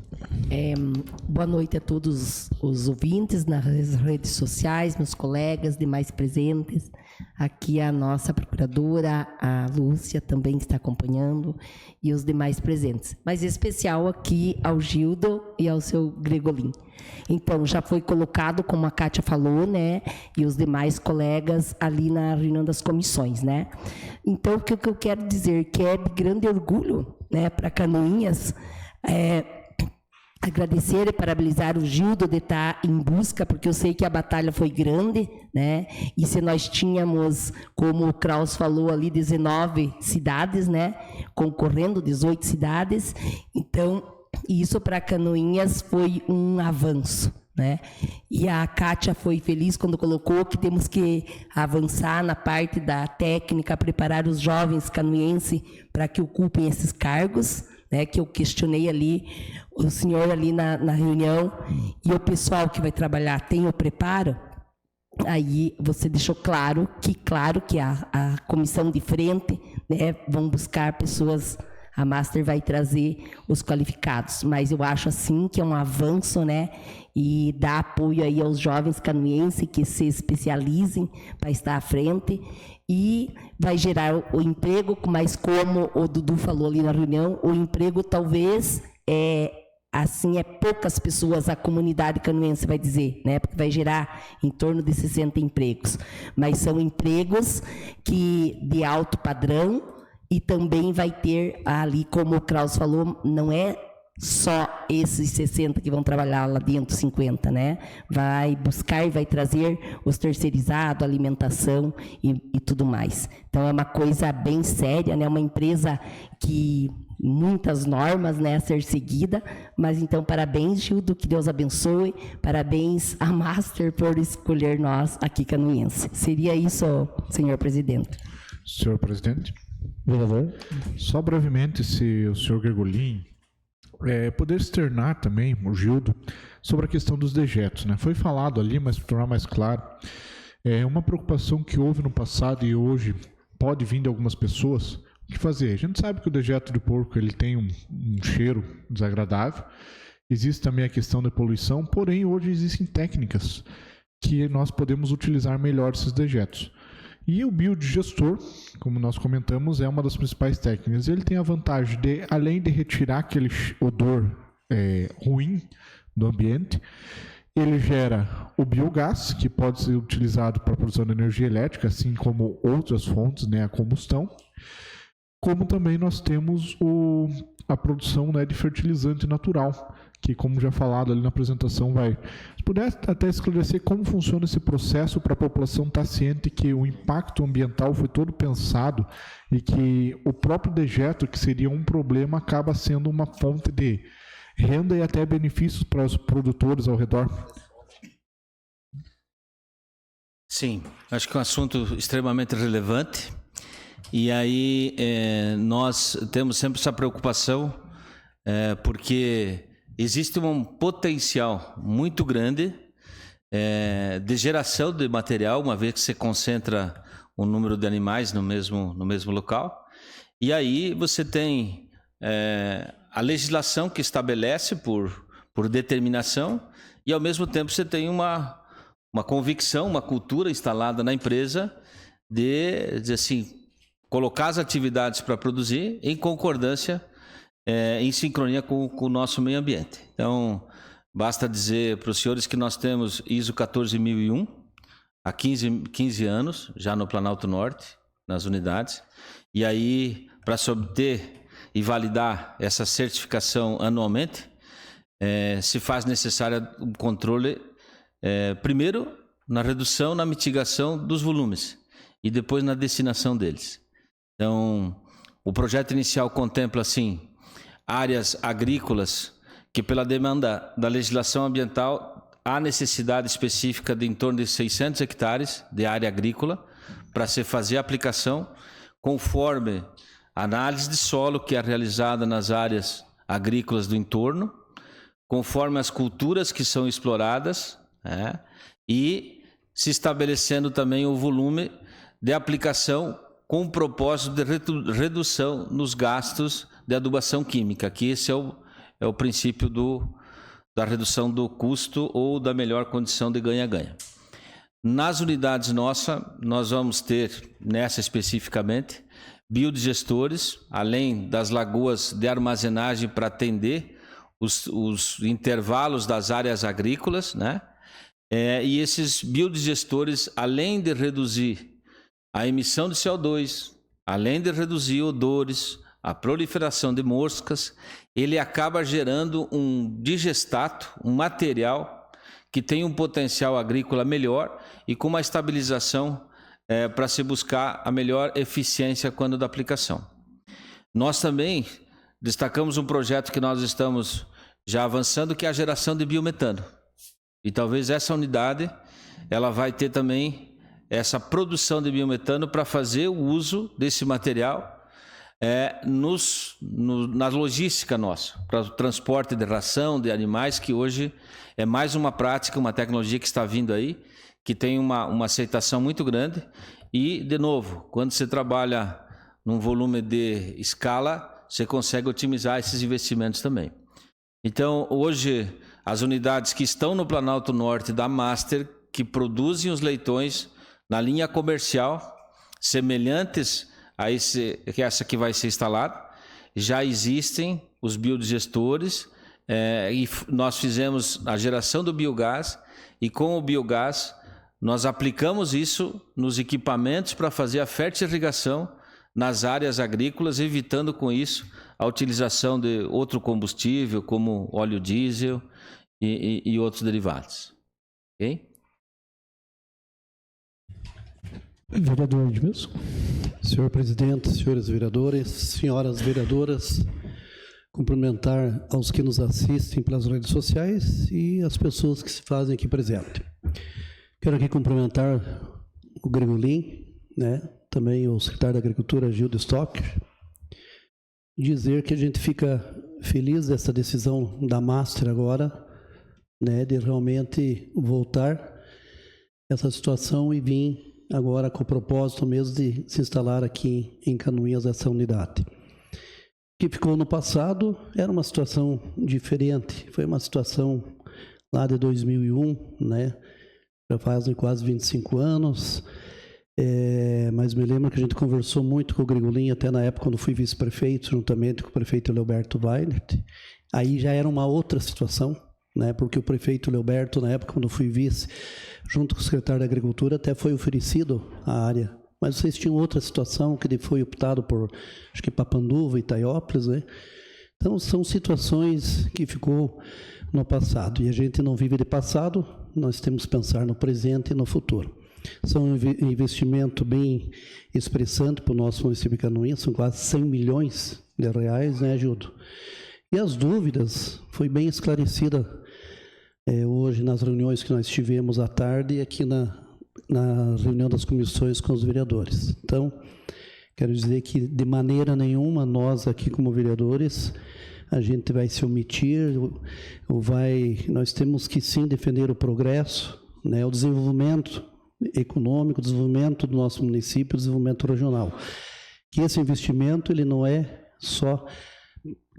Boa noite a todos os ouvintes nas redes sociais, meus colegas, demais presentes. Aqui a nossa procuradora, a Lúcia, também está acompanhando, e os demais presentes. Mas em especial aqui ao Gildo e ao seu Gregolin. Então, já foi colocado, como a Kátia falou, né, e os demais colegas ali na reunião das comissões, né. Então, o que eu quero dizer que é de grande orgulho, né, para Canoinhas, agradecer e parabenizar o Gildo de estar em busca, porque eu sei que a batalha foi grande, né? E se nós tínhamos, como o Kraus falou ali, 19 cidades, né? Concorrendo, 18 cidades. Então, isso para Canoinhas foi um avanço, né? E a Kátia foi feliz quando colocou que temos que avançar na parte da técnica, preparar os jovens canoenses para que ocupem esses cargos, né, que eu questionei ali, o senhor ali na reunião, e o pessoal que vai trabalhar tem o preparo. Aí você deixou claro que a comissão de frente, né, vão buscar pessoas, a Master vai trazer os qualificados, mas eu acho assim que é um avanço, né, e dá apoio aí aos jovens canoenses que se especializem para estar à frente, e vai gerar o emprego, mas como o Dudu falou ali na reunião, o emprego talvez poucas pessoas, a comunidade canoense vai dizer, né? Porque vai gerar em torno de 60 empregos. Mas são empregos que de alto padrão, e também vai ter ali, como o Kraus falou, não é só esses 60 que vão trabalhar lá dentro, 50, né? Vai buscar e vai trazer os terceirizados, alimentação e tudo mais. Então, é uma coisa bem séria, né? Uma empresa que muitas normas, né, a ser seguida, mas então parabéns, Gildo, que Deus abençoe, parabéns a Master por escolher nós aqui canoense. Seria isso, senhor presidente. Senhor presidente. Vereador. Só brevemente, se o senhor Gregolin poder externar também, o Gildo, sobre a questão dos dejetos, né? Foi falado ali, mas para tornar mais claro, é uma preocupação que houve no passado e hoje pode vir de algumas pessoas. O que fazer? A gente sabe que o dejeto de porco ele tem um cheiro desagradável. Existe também a questão da poluição, porém hoje existem técnicas que nós podemos utilizar melhor esses dejetos. E o biodigestor, como nós comentamos, é uma das principais técnicas. Ele tem a vantagem de, além de retirar aquele odor ruim do ambiente, ele gera o biogás, que pode ser utilizado para a produção de energia elétrica, assim como outras fontes, né, a combustão. Como também nós temos a produção, né, de fertilizante natural, que, como já falado ali na apresentação, se puder até esclarecer como funciona esse processo para a população estar ciente que o impacto ambiental foi todo pensado e que o próprio dejeto, que seria um problema, acaba sendo uma fonte de renda e até benefícios para os produtores ao redor. Sim, acho que é um assunto extremamente relevante. E aí nós temos sempre essa preocupação, porque existe um potencial muito grande de geração de material, uma vez que você concentra o número de animais no mesmo local. E aí você tem a legislação que estabelece por determinação, e ao mesmo tempo você tem uma convicção, uma cultura instalada na empresa de dizer assim, colocar as atividades para produzir em concordância, em sincronia com o nosso meio ambiente. Então, basta dizer para os senhores que nós temos ISO 14001 há 15 anos, já no Planalto Norte, nas unidades. E aí, para se obter e validar essa certificação anualmente, se faz necessário um controle, primeiro, na redução, na mitigação dos volumes e depois na destinação deles. Então, o projeto inicial contempla, assim, áreas agrícolas que, pela demanda da legislação ambiental, há necessidade específica de em torno de 600 hectares de área agrícola para se fazer a aplicação conforme a análise de solo que é realizada nas áreas agrícolas do entorno, conforme as culturas que são exploradas, e se estabelecendo também o volume de aplicação com o propósito de redução nos gastos de adubação química, que esse é o princípio da redução do custo ou da melhor condição de ganha-ganha. Nas unidades nossas, nós vamos ter, nessa especificamente, biodigestores, além das lagoas de armazenagem para atender os intervalos das áreas agrícolas, né? E esses biodigestores, além de reduzir a emissão de CO2, além de reduzir odores, a proliferação de moscas, ele acaba gerando um digestato, um material que tem um potencial agrícola melhor e com uma estabilização para se buscar a melhor eficiência quando da aplicação. Nós também destacamos um projeto que nós estamos já avançando, que é a geração de biometano. E talvez essa unidade ela vai ter também essa produção de biometano para fazer o uso desse material na logística nossa, para o transporte de ração de animais, que hoje é mais uma prática, uma tecnologia que está vindo aí, que tem uma aceitação muito grande. E, de novo, quando você trabalha num volume de escala, você consegue otimizar esses investimentos também. Então, hoje, as unidades que estão no Planalto Norte da Master, que produzem os leitões na linha comercial, semelhantes a essa que vai ser instalada, já existem os biodigestores, e nós fizemos a geração do biogás, e com o biogás nós aplicamos isso nos equipamentos para fazer a fertirrigação nas áreas agrícolas, evitando com isso a utilização de outro combustível, como óleo diesel e outros derivados. Ok? Vereador Edmilson. Senhor presidente, senhores vereadores, senhoras vereadoras, cumprimentar aos que nos assistem pelas redes sociais e as pessoas que se fazem aqui presente. Quero aqui cumprimentar o Gregolin, né, também o secretário da Agricultura, Gildo Stock, dizer que a gente fica feliz dessa decisão da Master agora, né, de realmente voltar essa situação e vir agora com o propósito mesmo de se instalar aqui em Canoinhas essa unidade. O que ficou no passado era uma situação diferente, foi uma situação lá de 2001, né, já fazem quase 25 anos, mas me lembro que a gente conversou muito com o Gregolin, até na época quando fui vice-prefeito, juntamente com o prefeito Leoberto Weilert, aí já era uma outra situação, né, porque o prefeito Leoberto, na época quando fui vice, junto com o secretário da Agricultura, até foi oferecido a área, mas vocês tinham outra situação que foi optado por, acho que Papanduva e Itaiópolis, né? Então são situações que ficou no passado, e a gente não vive de passado, nós temos que pensar no presente e no futuro. São um investimento bem expressante para o nosso município de Canoinhas, são quase 100 milhões de reais, né, Gildo? E as dúvidas foi bem esclarecida hoje nas reuniões que nós tivemos à tarde e aqui na reunião das comissões com os vereadores. Então, quero dizer que de maneira nenhuma nós aqui como vereadores a gente vai se omitir, nós temos que sim defender o progresso, né, o desenvolvimento econômico, o desenvolvimento do nosso município, o desenvolvimento regional. Que esse investimento ele não é só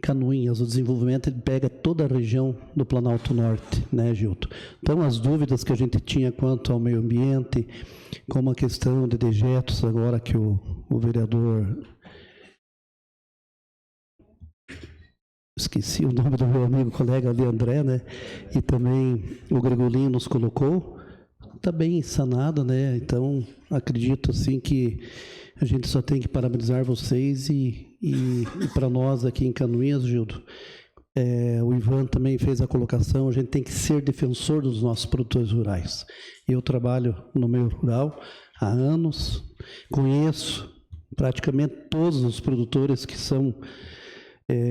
Canoinhas, o desenvolvimento ele pega toda a região do Planalto Norte, né, Gildo? Então, as dúvidas que a gente tinha quanto ao meio ambiente, como a questão de dejetos, agora que o vereador... Esqueci o nome do meu amigo, colega ali, André, né? E também o Gregolin nos colocou, está bem sanada, né? Então, acredito, assim, que a gente só tem que parabenizar vocês e para nós aqui em Canoinhas, Gildo, o Ivan também fez a colocação, a gente tem que ser defensor dos nossos produtores rurais. Eu trabalho no meio rural há anos, conheço praticamente todos os produtores que são,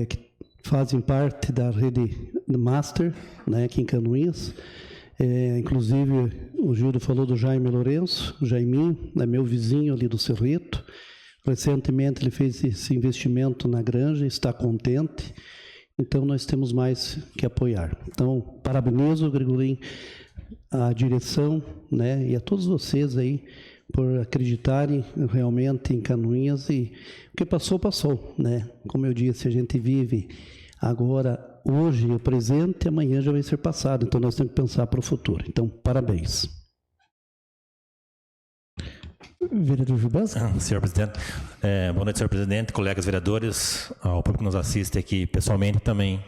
que fazem parte da rede Master, né, aqui em Canoinhas. Inclusive, o Gildo falou do Jaime Lourenço, o Jaiminho, é meu vizinho ali do Cerrito. Recentemente ele fez esse investimento na granja, está contente, então nós temos mais que apoiar. Então, parabenizo, Gregolin, a direção, né, e a todos vocês aí por acreditarem realmente em Canoinhas, e o que passou, passou, né? Como eu disse, a gente vive agora, hoje, o presente, amanhã já vai ser passado, então nós temos que pensar para o futuro. Então, parabéns. Vereador Gilberto. Senhor presidente, boa noite, senhor presidente, colegas vereadores, ao público que nos assiste aqui pessoalmente também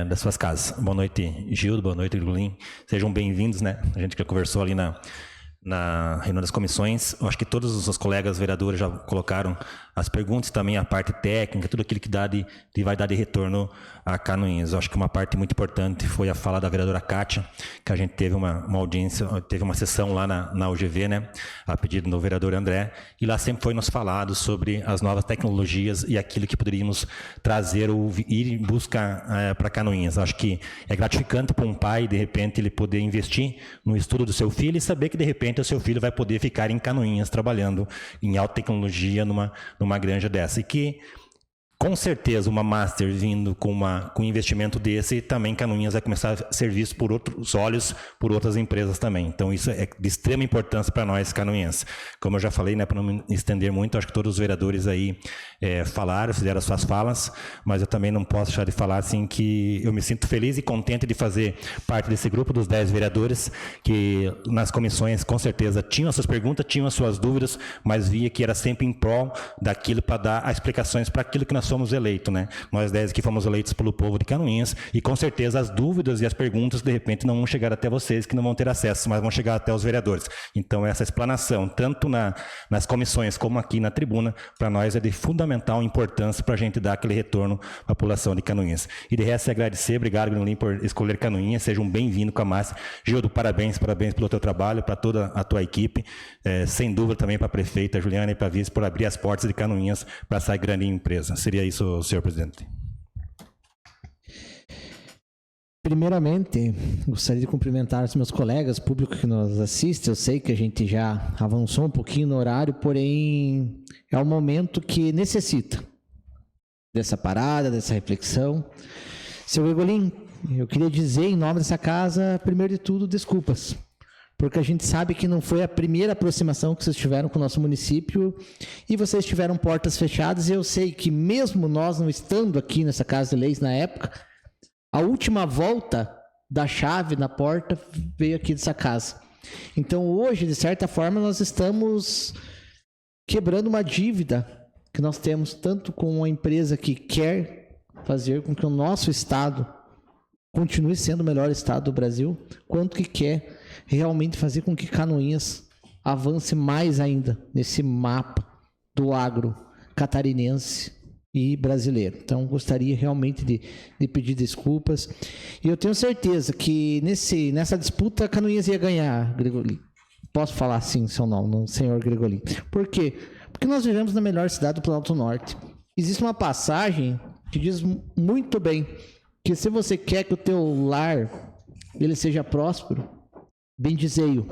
das suas casas. Boa noite, Gildo, boa noite, Gregolin. Sejam bem-vindos, né? A gente já conversou ali na reunião das comissões. Eu acho que todos os colegas vereadores já colocaram as perguntas, também a parte técnica, tudo aquilo que vai dar de retorno a Canoinhas. Eu acho que uma parte muito importante foi a fala da vereadora Kátia, que a gente teve uma audiência, teve uma sessão lá na UGV, né, a pedido do vereador André, e lá sempre foi nos falado sobre as novas tecnologias e aquilo que poderíamos trazer ou ir em busca para Canoinhas. Eu acho que é gratificante para um pai, de repente, ele poder investir no estudo do seu filho e saber que, de repente, o seu filho vai poder ficar em Canoinhas trabalhando em alta tecnologia numa granja dessa. E que, com certeza, uma Master vindo com um investimento desse, também Canoinhas vai começar a ser visto por outros olhos, por outras empresas também. Então, isso é de extrema importância para nós, canoinhenses. Como eu já falei, né, para não me estender muito, acho que todos os vereadores aí falaram, fizeram as suas falas, mas eu também não posso deixar de falar assim que eu me sinto feliz e contente de fazer parte desse grupo dos 10 vereadores que nas comissões, com certeza, tinham as suas perguntas, tinham as suas dúvidas, mas via que era sempre em prol daquilo para dar as explicações para aquilo que nós somos eleitos, né? Nós 10 que fomos eleitos pelo povo de Canoinhas, e com certeza as dúvidas e as perguntas, de repente, não vão chegar até vocês, que não vão ter acesso, mas vão chegar até os vereadores. Então, essa explanação, tanto nas comissões como aqui na tribuna, para nós é de fundamental importância para a gente dar aquele retorno à população de Canoinhas. E de resto, agradecer, obrigado, Gregolin, por escolher Canoinhas, sejam bem-vindos com a Master. Gildo, parabéns pelo teu trabalho, para toda a tua equipe, sem dúvida também para a prefeita Juliana e para a vice, por abrir as portas de Canoinhas para essa grande empresa. Seria isso, senhor presidente. Primeiramente, gostaria de cumprimentar os meus colegas, público que nos assiste. Eu sei que a gente já avançou um pouquinho no horário, porém é um momento que necessita dessa parada, dessa reflexão. Seu Gregolin, eu queria dizer em nome dessa casa, primeiro de tudo, desculpas. Porque a gente sabe que não foi a primeira aproximação que vocês tiveram com o nosso município e vocês tiveram portas fechadas. E eu sei que mesmo nós não estando aqui nessa Casa de Leis na época, a última volta da chave na porta veio aqui dessa casa. Então hoje, de certa forma, nós estamos quebrando uma dívida que nós temos tanto com a empresa que quer fazer com que o nosso estado continue sendo o melhor estado do Brasil, quanto que quer realmente fazer com que Canoinhas avance mais ainda nesse mapa do agro catarinense e brasileiro. Então, gostaria realmente de pedir desculpas. E eu tenho certeza que nessa disputa Canoinhas ia ganhar, Gregolin. Posso falar assim seu nome, não, senhor Gregolin. Por quê? Porque nós vivemos na melhor cidade do Planalto Norte. Existe uma passagem que diz muito bem que se você quer que o teu lar ele seja próspero, bendizei-o.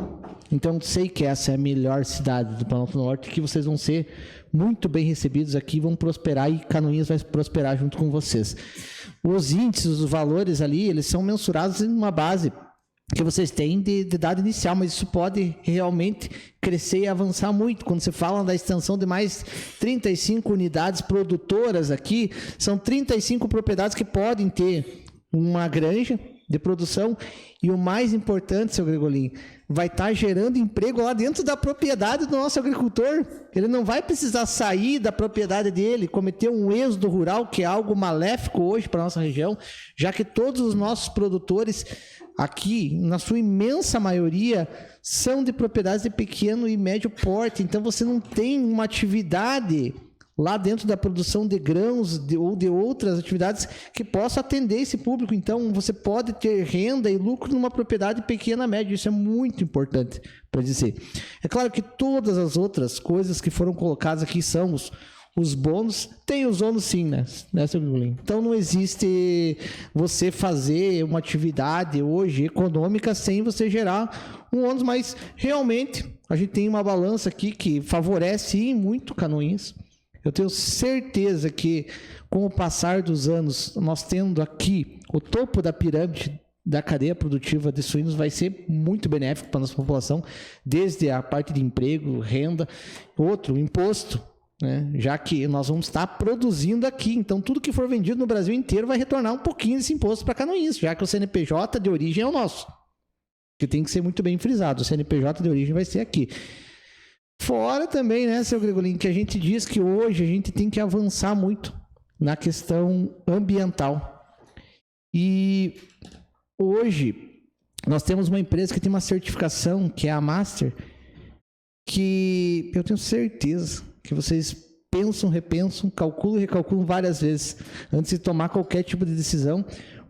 Então, sei que essa é a melhor cidade do Planalto Norte, que vocês vão ser muito bem recebidos aqui, vão prosperar e Canoinhas vai prosperar junto com vocês. Os índices, os valores ali, eles são mensurados em uma base que vocês têm de dado inicial, mas isso pode realmente crescer e avançar muito. Quando você fala da extensão de mais 35 unidades produtoras aqui, são 35 propriedades que podem ter uma granja de produção e o mais importante, seu Gregolin, vai estar gerando emprego lá dentro da propriedade do nosso agricultor. Ele não vai precisar sair da propriedade dele, cometer um êxodo rural, que é algo maléfico hoje para a nossa região, já que todos os nossos produtores aqui, na sua imensa maioria, são de propriedades de pequeno e médio porte. Então, você não tem uma atividade lá dentro da produção de grãos ou de outras atividades que possa atender esse público. Então, você pode ter renda e lucro numa propriedade pequena, média. Isso é muito importante para dizer. É claro que todas as outras coisas que foram colocadas aqui são os bônus. Tem os ônus sim, né, seu Gregolin? Então, não existe você fazer uma atividade hoje econômica sem você gerar um ônus, mas realmente a gente tem uma balança aqui que favorece muito Canoinhas. Eu tenho certeza que, com o passar dos anos, nós tendo aqui o topo da pirâmide da cadeia produtiva de suínos, vai ser muito benéfico para a nossa população, desde a parte de emprego, renda, outro, imposto, né? Já que nós vamos estar produzindo aqui. Então, tudo que for vendido no Brasil inteiro vai retornar um pouquinho desse imposto para Canoinhas, já que o CNPJ de origem é o nosso, que tem que ser muito bem frisado. O CNPJ de origem vai ser aqui. Fora também, né, seu Gregolin, que a gente diz que hoje a gente tem que avançar muito na questão ambiental. E hoje nós temos uma empresa que tem uma certificação, que é a Master, que eu tenho certeza que vocês pensam, repensam, calculam e recalculam várias vezes antes de tomar qualquer tipo de decisão,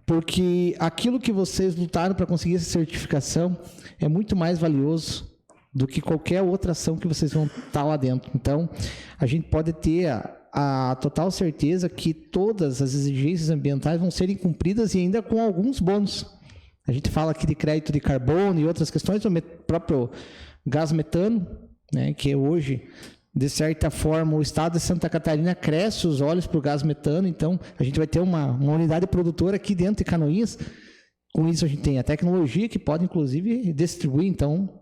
porque aquilo que vocês lutaram para conseguir essa certificação é muito mais valioso do que qualquer outra ação que vocês vão estar lá dentro. Então, a gente pode ter a total certeza que todas as exigências ambientais vão serem cumpridas e ainda com alguns bônus. A gente fala aqui de crédito de carbono e outras questões, o próprio gás metano, né, que hoje, de certa forma, o estado de Santa Catarina cresce os olhos para o gás metano. Então, a gente vai ter uma unidade produtora aqui dentro de Canoinhas. Com isso, a gente tem a tecnologia que pode, inclusive, distribuir. Então,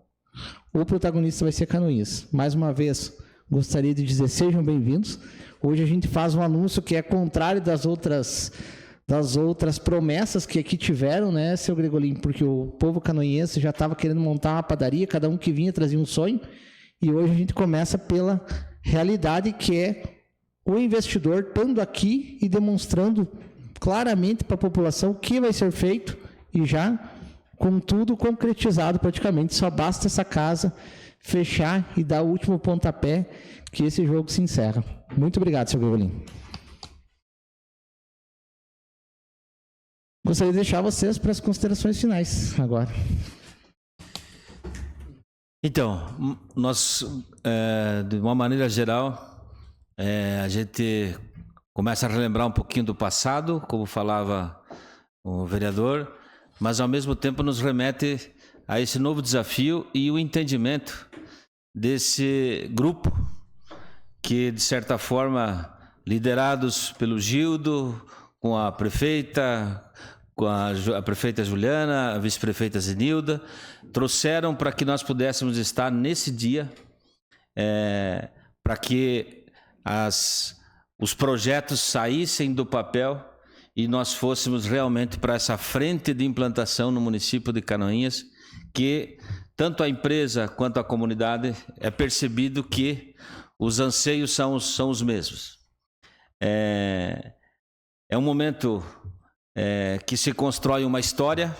o protagonista vai ser Canoinhas. Mais uma vez, gostaria de dizer, sejam bem-vindos. Hoje a gente faz um anúncio que é contrário das outras promessas que aqui tiveram, né, seu Gregolin? Porque o povo canoinhense já estava querendo montar uma padaria, cada um que vinha trazia um sonho, e hoje a gente começa pela realidade, que é o investidor estando aqui e demonstrando claramente para a população o que vai ser feito, e já com tudo concretizado praticamente. Só basta essa casa fechar e dar o último pontapé, que esse jogo se encerra. Muito obrigado, seu Gregolin. Gostaria de deixar vocês para as considerações finais agora. Então, nós, de uma maneira geral, a gente começa a relembrar um pouquinho do passado, como falava o vereador, mas ao mesmo tempo nos remete a esse novo desafio e o entendimento desse grupo que, de certa forma, liderados pelo Gildo, com a prefeita, com a prefeita Juliana, a vice-prefeita Zenilda, trouxeram para que nós pudéssemos estar nesse dia, para que os projetos saíssem do papel e nós fôssemos realmente para essa frente de implantação no município de Canoinhas, que tanto a empresa quanto a comunidade é percebido que os anseios são os mesmos. É um momento que se constrói uma história,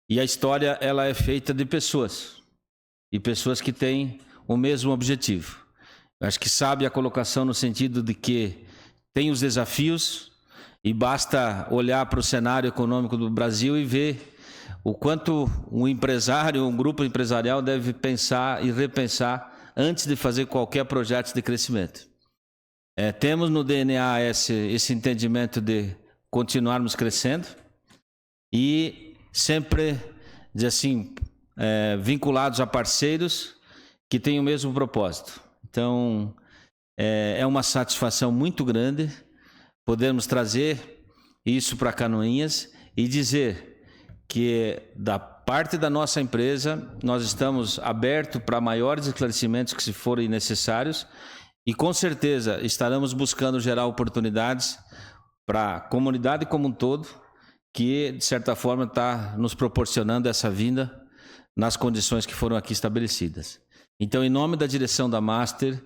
e a história ela é feita de pessoas, e pessoas que têm o mesmo objetivo. Eu acho que sabe a colocação no sentido de que tem os desafios, e basta olhar para o cenário econômico do Brasil e ver o quanto um empresário, um grupo empresarial deve pensar e repensar antes de fazer qualquer projeto de crescimento. Temos no DNA esse entendimento de continuarmos crescendo e sempre, assim, vinculados a parceiros que têm o mesmo propósito. Então, é uma satisfação muito grande podermos trazer isso para Canoinhas e dizer que, da parte da nossa empresa, nós estamos abertos para maiores esclarecimentos que se forem necessários e, com certeza, estaremos buscando gerar oportunidades para a comunidade como um todo, que, de certa forma, está nos proporcionando essa vinda nas condições que foram aqui estabelecidas. Então, em nome da direção da Master,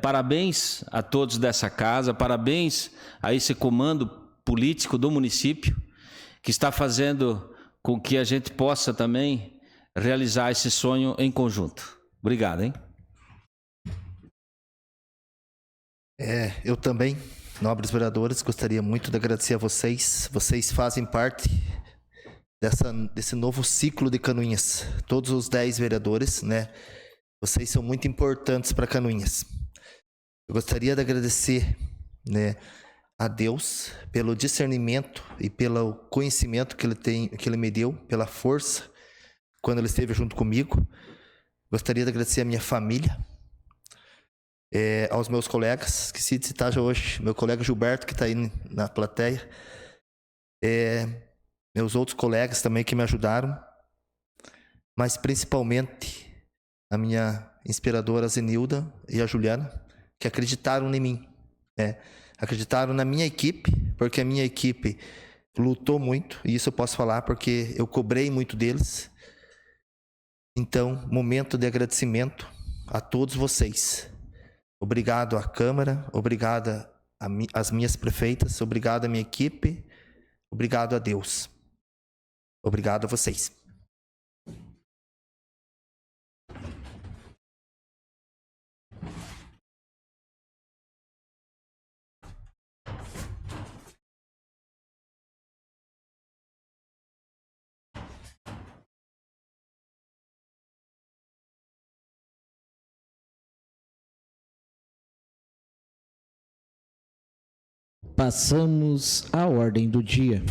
parabéns a todos dessa casa, parabéns a esse comando político do município, que está fazendo com que a gente possa também realizar esse sonho em conjunto. Obrigado, hein? Eu também, nobres vereadores, gostaria muito de agradecer a vocês. Vocês fazem parte desse novo ciclo de Canoinhas. Todos os 10 vereadores, né? Vocês são muito importantes para Canoinhas. Eu gostaria de agradecer, né, a Deus pelo discernimento e pelo conhecimento que Ele me deu, pela força quando Ele esteve junto comigo. Gostaria de agradecer a minha família, aos meus colegas, esqueci de citar já hoje, meu colega Gilberto, que está aí na plateia, meus outros colegas também que me ajudaram, mas principalmente a minha inspiradora Zenilda e a Juliana, que acreditaram em mim, acreditaram na minha equipe, porque a minha equipe lutou muito, e isso eu posso falar porque eu cobrei muito deles. Então, momento de agradecimento a todos vocês. Obrigado à Câmara, obrigado às minhas prefeitas, obrigado à minha equipe, obrigado a Deus. Obrigado a vocês. Passamos à ordem do dia.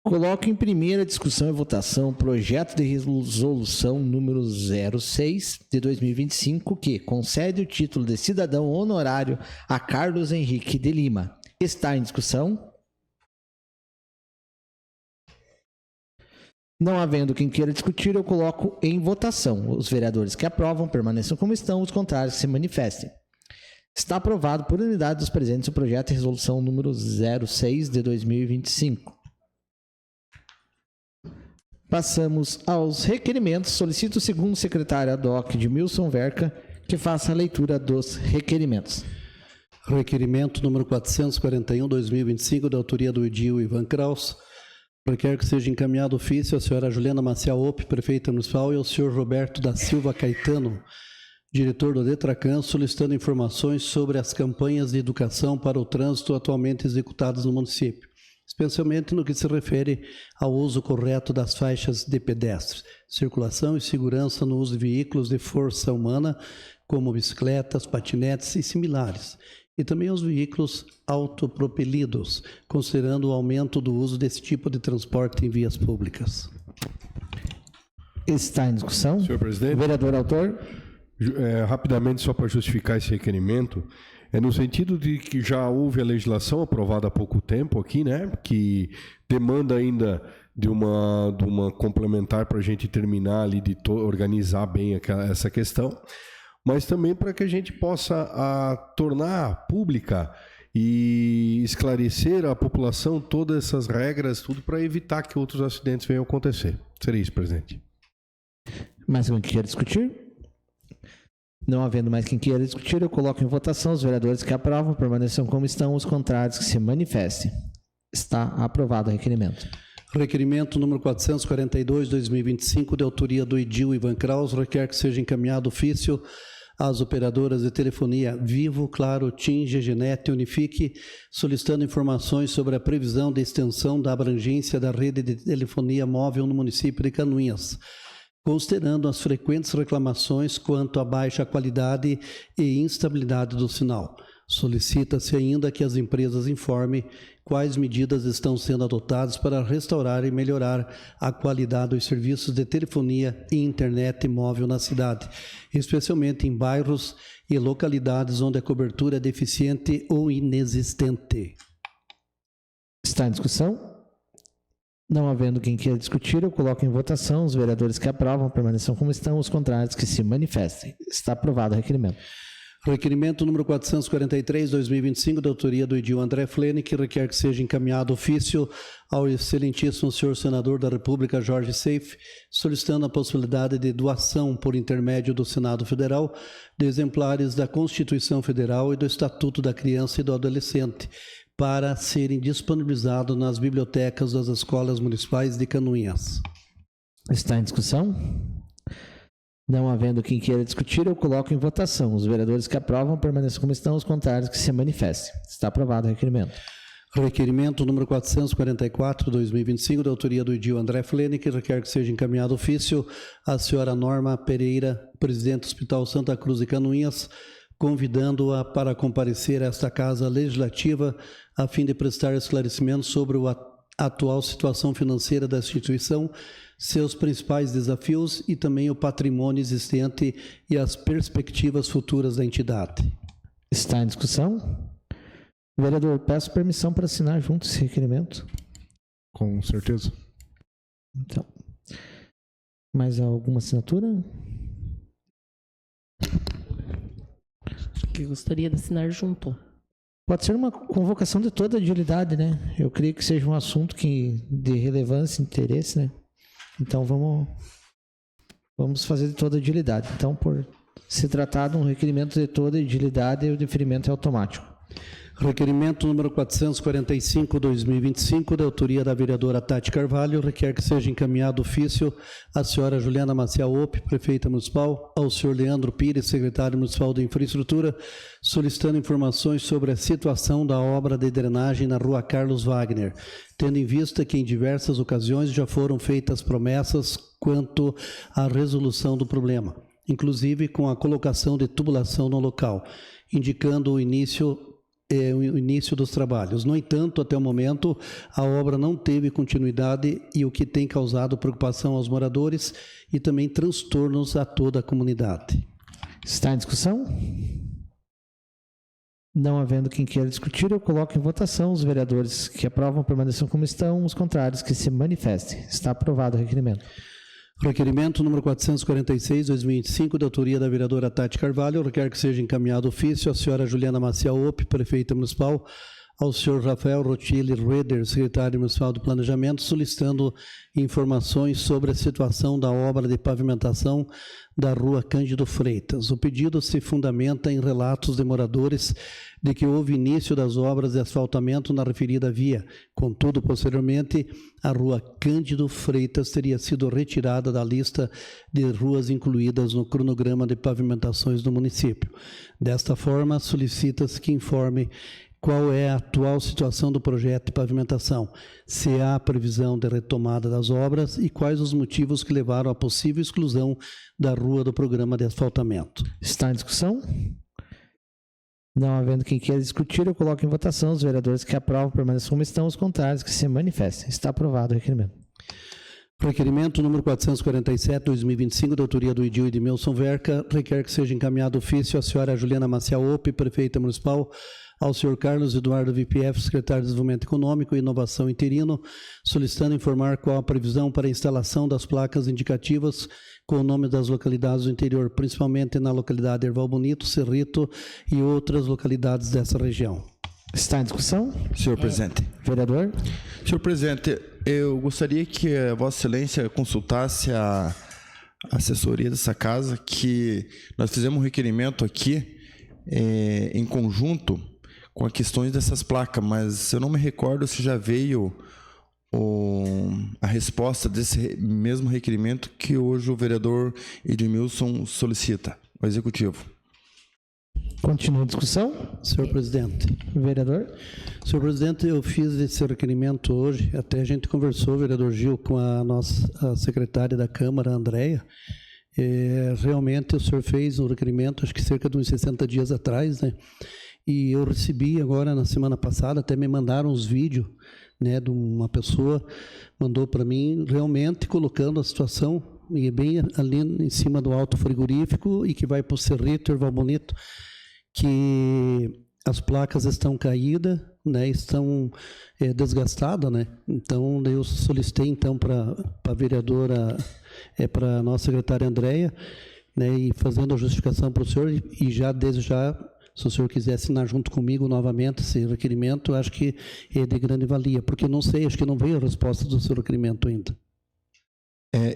Coloco em primeira discussão e votação o projeto de resolução número 06 de 2025, que concede o título de cidadão honorário a Carlos Henrique de Lima. Está em discussão? Não havendo quem queira discutir, eu coloco em votação. Os vereadores que aprovam permaneçam como estão, os contrários que se manifestem. Está aprovado por unanimidade dos presentes o projeto de resolução número 06 de 2025. Passamos aos requerimentos. Solicito o segundo secretário ad hoc de Milson Verca que faça a leitura dos requerimentos. Requerimento número 441/2025, da autoria do edil Ivan Kraus. Requer que seja encaminhado ofício à senhora Juliana Maciel Opp, prefeita municipal, e ao senhor Roberto da Silva Caetano, diretor do Detracan, solicitando informações sobre as campanhas de educação para o trânsito atualmente executadas no município, especialmente no que se refere ao uso correto das faixas de pedestres, circulação e segurança no uso de veículos de força humana, como bicicletas, patinetes e similares, e também aos veículos autopropelidos, considerando o aumento do uso desse tipo de transporte em vias públicas. Está em discussão? Senhor presidente. Vereador autor. Rapidamente, só para justificar esse requerimento, é no sentido de que já houve a legislação aprovada há pouco tempo aqui, né, que demanda ainda de uma complementar para a gente terminar ali, de organizar bem essa questão, mas também para que a gente possa tornar pública e esclarecer à população todas essas regras, tudo para evitar que outros acidentes venham a acontecer. Seria isso, presidente. Mais alguém que quer discutir? Não havendo mais quem queira discutir, eu coloco em votação os vereadores que aprovam, permaneçam como estão, os contrários que se manifestem. Está aprovado o requerimento. Requerimento número 442/2025, de autoria do Edil Ivan Kraus, requer que seja encaminhado ofício às operadoras de telefonia Vivo, Claro, TIM, GGNet e Unifique, solicitando informações sobre a previsão de extensão da abrangência da rede de telefonia móvel no município de Canoinhas, considerando as frequentes reclamações quanto à baixa qualidade e instabilidade do sinal. Solicita-se ainda que as empresas informem quais medidas estão sendo adotadas para restaurar e melhorar a qualidade dos serviços de telefonia e internet móvel na cidade, especialmente em bairros e localidades onde a cobertura é deficiente ou inexistente. Está em discussão? Não havendo quem queira discutir, eu coloco em votação os vereadores que aprovam, permaneçam como estão, os contrários que se manifestem. Está aprovado o requerimento. Requerimento número 443/2025, da autoria do Edil André Flene, que requer que seja encaminhado ofício ao excelentíssimo senhor senador da República, Jorge Seife, solicitando a possibilidade de doação por intermédio do Senado Federal de exemplares da Constituição Federal e do Estatuto da Criança e do Adolescente, para serem disponibilizados nas bibliotecas das escolas municipais de Canoinhas. Está em discussão? Não havendo quem queira discutir, eu coloco em votação. Os vereadores que aprovam permaneçam como estão, os contrários que se manifestem. Está aprovado o requerimento. Requerimento número 444/2025, da autoria do Edil André Flene, que requer que seja encaminhado ofício à senhora Norma Pereira, presidente do Hospital Santa Cruz de Canoinhas, convidando-a para comparecer a esta Casa Legislativa a fim de prestar esclarecimentos sobre a atual situação financeira da instituição, seus principais desafios e também o patrimônio existente e as perspectivas futuras da entidade. Está em discussão? Vereador, peço permissão para assinar junto esse requerimento. Com certeza. Então, mais alguma assinatura? Que gostaria de assinar junto. Pode ser uma convocação de toda a agilidade, né? Eu creio que seja um assunto de relevância e interesse, né? Então vamos fazer de toda a agilidade. Então, por se tratar de um requerimento de toda a agilidade, o deferimento é automático. Requerimento número 445/2025, da autoria da vereadora Tati Carvalho, requer que seja encaminhado ofício à senhora Juliana Maciel Ope, prefeita municipal, ao senhor Leandro Pires, secretário municipal de infraestrutura, solicitando informações sobre a situação da obra de drenagem na rua Carlos Wagner, tendo em vista que em diversas ocasiões já foram feitas promessas quanto à resolução do problema, inclusive com a colocação de tubulação no local, indicando o início dos trabalhos. No entanto, até o momento, a obra não teve continuidade, e o que tem causado preocupação aos moradores e também transtornos a toda a comunidade. Está em discussão? Não havendo quem queira discutir, eu coloco em votação os vereadores que aprovam, permaneçam como estão, os contrários que se manifestem. Está aprovado o requerimento. Requerimento número 446/2025, da autoria da vereadora Tati Carvalho, requer que seja encaminhado ofício à senhora Juliana Maciel Ope, prefeita municipal, ao senhor Rafael Rotile Reder, secretário municipal do Planejamento, solicitando informações sobre a situação da obra de pavimentação da rua Cândido Freitas. O pedido se fundamenta em relatos de moradores de que houve início das obras de asfaltamento na referida via. Contudo, posteriormente, a rua Cândido Freitas teria sido retirada da lista de ruas incluídas no cronograma de pavimentações do município. Desta forma, solicita-se que informe qual é a atual situação do projeto de pavimentação, se há previsão de retomada das obras e quais os motivos que levaram à possível exclusão da rua do programa de asfaltamento. Está em discussão? Não havendo quem queira discutir, eu coloco em votação os vereadores que aprovam, permaneçam como estão, os contrários que se manifestem. Está aprovado o requerimento. Requerimento número 447/2025, da autoria do Idil Edmilson Verca, requer que seja encaminhado ofício à senhora Juliana Maciel Ope, prefeita municipal, ao senhor Carlos Eduardo VPF, secretário de Desenvolvimento Econômico e Inovação interino, solicitando informar qual a previsão para a instalação das placas indicativas com o nome das localidades do interior, principalmente na localidade Erval Bonito, Cerrito e outras localidades dessa região. Está em discussão? Senhor presidente. Vereador? Senhor presidente, eu gostaria que a Vossa Excelência consultasse a assessoria dessa casa, que nós fizemos um requerimento aqui em conjunto com as questões dessas placas, mas eu não me recordo se já veio a resposta desse mesmo requerimento que hoje o vereador Edmilson solicita, o executivo. Continua a discussão? Senhor presidente. Vereador? Senhor presidente, eu fiz esse requerimento hoje, até a gente conversou, vereador Gil, com a nossa secretária da Câmara, Andréia. Realmente o senhor fez um requerimento, acho que cerca de uns 60 dias atrás, né? E eu recebi agora, na semana passada, até me mandaram uns vídeos, né, de uma pessoa, mandou para mim, realmente colocando a situação, e bem ali em cima do alto frigorífico, e que vai para o Cerrito, Erval Bonito, que as placas estão caídas, né, estão desgastadas, né? Então, eu solicitei então para a vereadora, para a nossa secretária Andréia, né, e fazendo a justificação para o senhor, e já desde já, se o senhor quiser assinar junto comigo novamente esse requerimento, acho que é de grande valia, porque não sei, acho que não veio a resposta do seu requerimento ainda.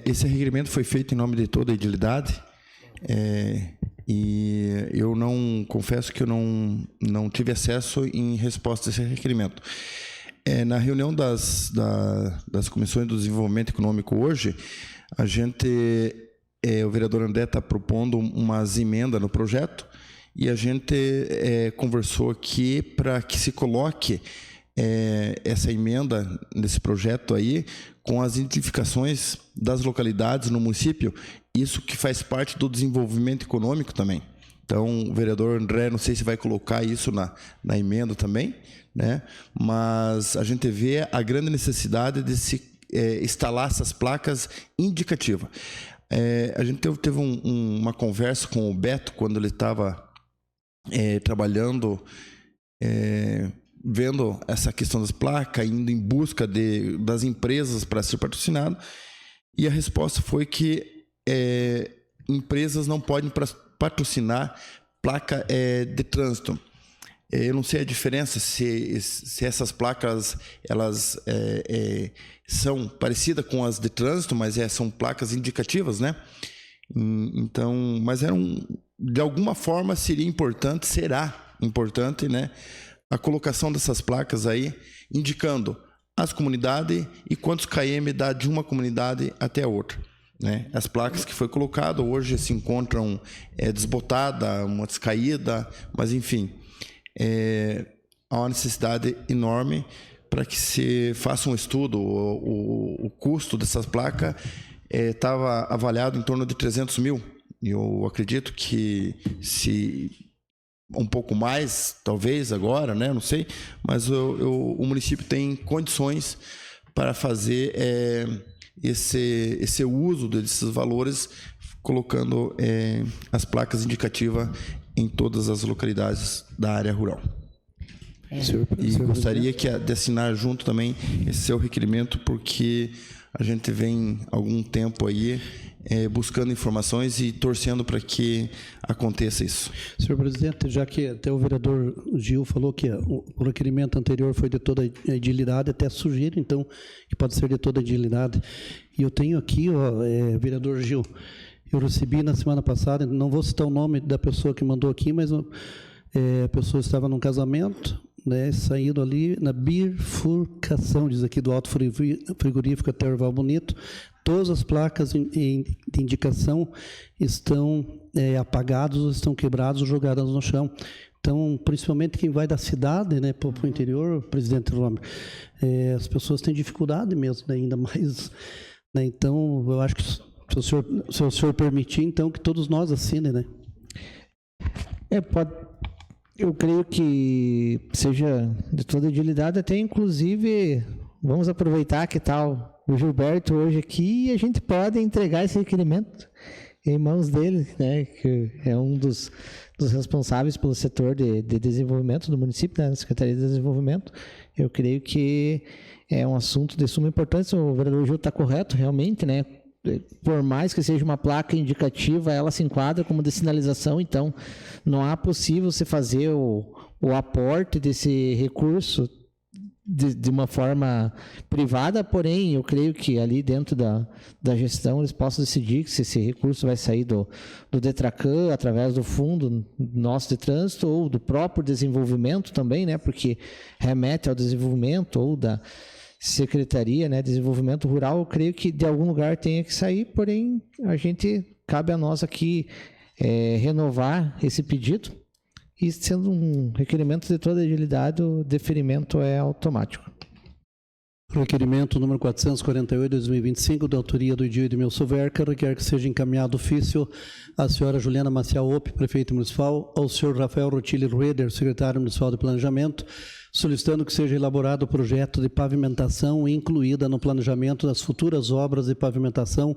Esse requerimento foi feito em nome de toda a edilidade, e eu não, confesso que eu não tive acesso em resposta a esse requerimento. Na reunião das comissões do desenvolvimento econômico hoje, a gente, o vereador André está propondo umas emendas no projeto, e a gente conversou aqui para que se coloque essa emenda nesse projeto aí, com as identificações das localidades no município, isso que faz parte do desenvolvimento econômico também. Então, o vereador André, não sei se vai colocar isso na emenda também, né? Mas a gente vê a grande necessidade de se instalar essas placas indicativas. A gente teve uma conversa com o Beto, quando ele estava trabalhando, vendo essa questão das placas, indo em busca das empresas para ser patrocinado, e a resposta foi que empresas não podem patrocinar placa de trânsito. Eu não sei a diferença se essas placas elas são parecidas com as de trânsito, mas são placas indicativas, né? Então, mas de alguma forma será importante, né, a colocação dessas placas aí, indicando as comunidades e quantos km dá de uma comunidade até a outra, né? As placas que foi colocado hoje se encontram desbotada, uma descaída, mas enfim, há uma necessidade enorme para que se faça um estudo. O custo dessas placas estava avaliado em torno de 300 mil. Eu acredito que se um pouco mais, talvez agora, né? Não sei, mas o município tem condições para fazer esse uso desses valores, colocando as placas indicativas em todas as localidades da área rural. E gostaria de assinar junto também esse seu requerimento, porque a gente vem há algum tempo aí buscando informações e torcendo para que aconteça isso. Senhor presidente, já que até o vereador Gil falou que o requerimento anterior foi de toda a edilidade, até sugiro, então, que pode ser de toda a edilidade. E eu tenho aqui, vereador Gil, eu recebi na semana passada, não vou citar o nome da pessoa que mandou aqui, mas a pessoa estava num casamento, né, saindo ali na bifurcação, diz aqui, do alto frigorífico até o Erval Bonito. Todas as placas de indicação estão apagadas, estão quebradas ou jogadas no chão. Então, principalmente quem vai da cidade, né, para o interior, presidente Romer, as pessoas têm dificuldade mesmo, né, ainda mais. Né, então, eu acho que se o senhor permitir, então, que todos nós assinem, né? Eu creio que seja de toda a edilidade, até inclusive, vamos aproveitar que tal o Gilberto hoje aqui e a gente pode entregar esse requerimento em mãos dele, né, que é um dos responsáveis pelo setor de desenvolvimento do município, né, na Secretaria de Desenvolvimento. Eu creio que é um assunto de suma importância. O vereador Gil está correto, realmente, né? Por mais que seja uma placa indicativa, ela se enquadra como de sinalização, então não há possível você fazer o aporte desse recurso de uma forma privada, porém, eu creio que ali dentro da gestão eles possam decidir se esse recurso vai sair do DETRACAN, através do fundo nosso de trânsito, ou do próprio desenvolvimento também, né, porque remete ao desenvolvimento, ou da Secretaria, né, de Desenvolvimento Rural. Eu creio que de algum lugar tenha que sair, porém, cabe a nós aqui renovar esse pedido. E sendo um requerimento de toda agilidade, o deferimento é automático. Requerimento número 448/2025, da autoria do Edil Edmilson Verca, requer que seja encaminhado ofício à senhora Juliana Maciel Opp, prefeita municipal, ao senhor Rafael Rotilli Rueder, secretário municipal de Planejamento, solicitando que seja elaborado o projeto de pavimentação incluída no planejamento das futuras obras de pavimentação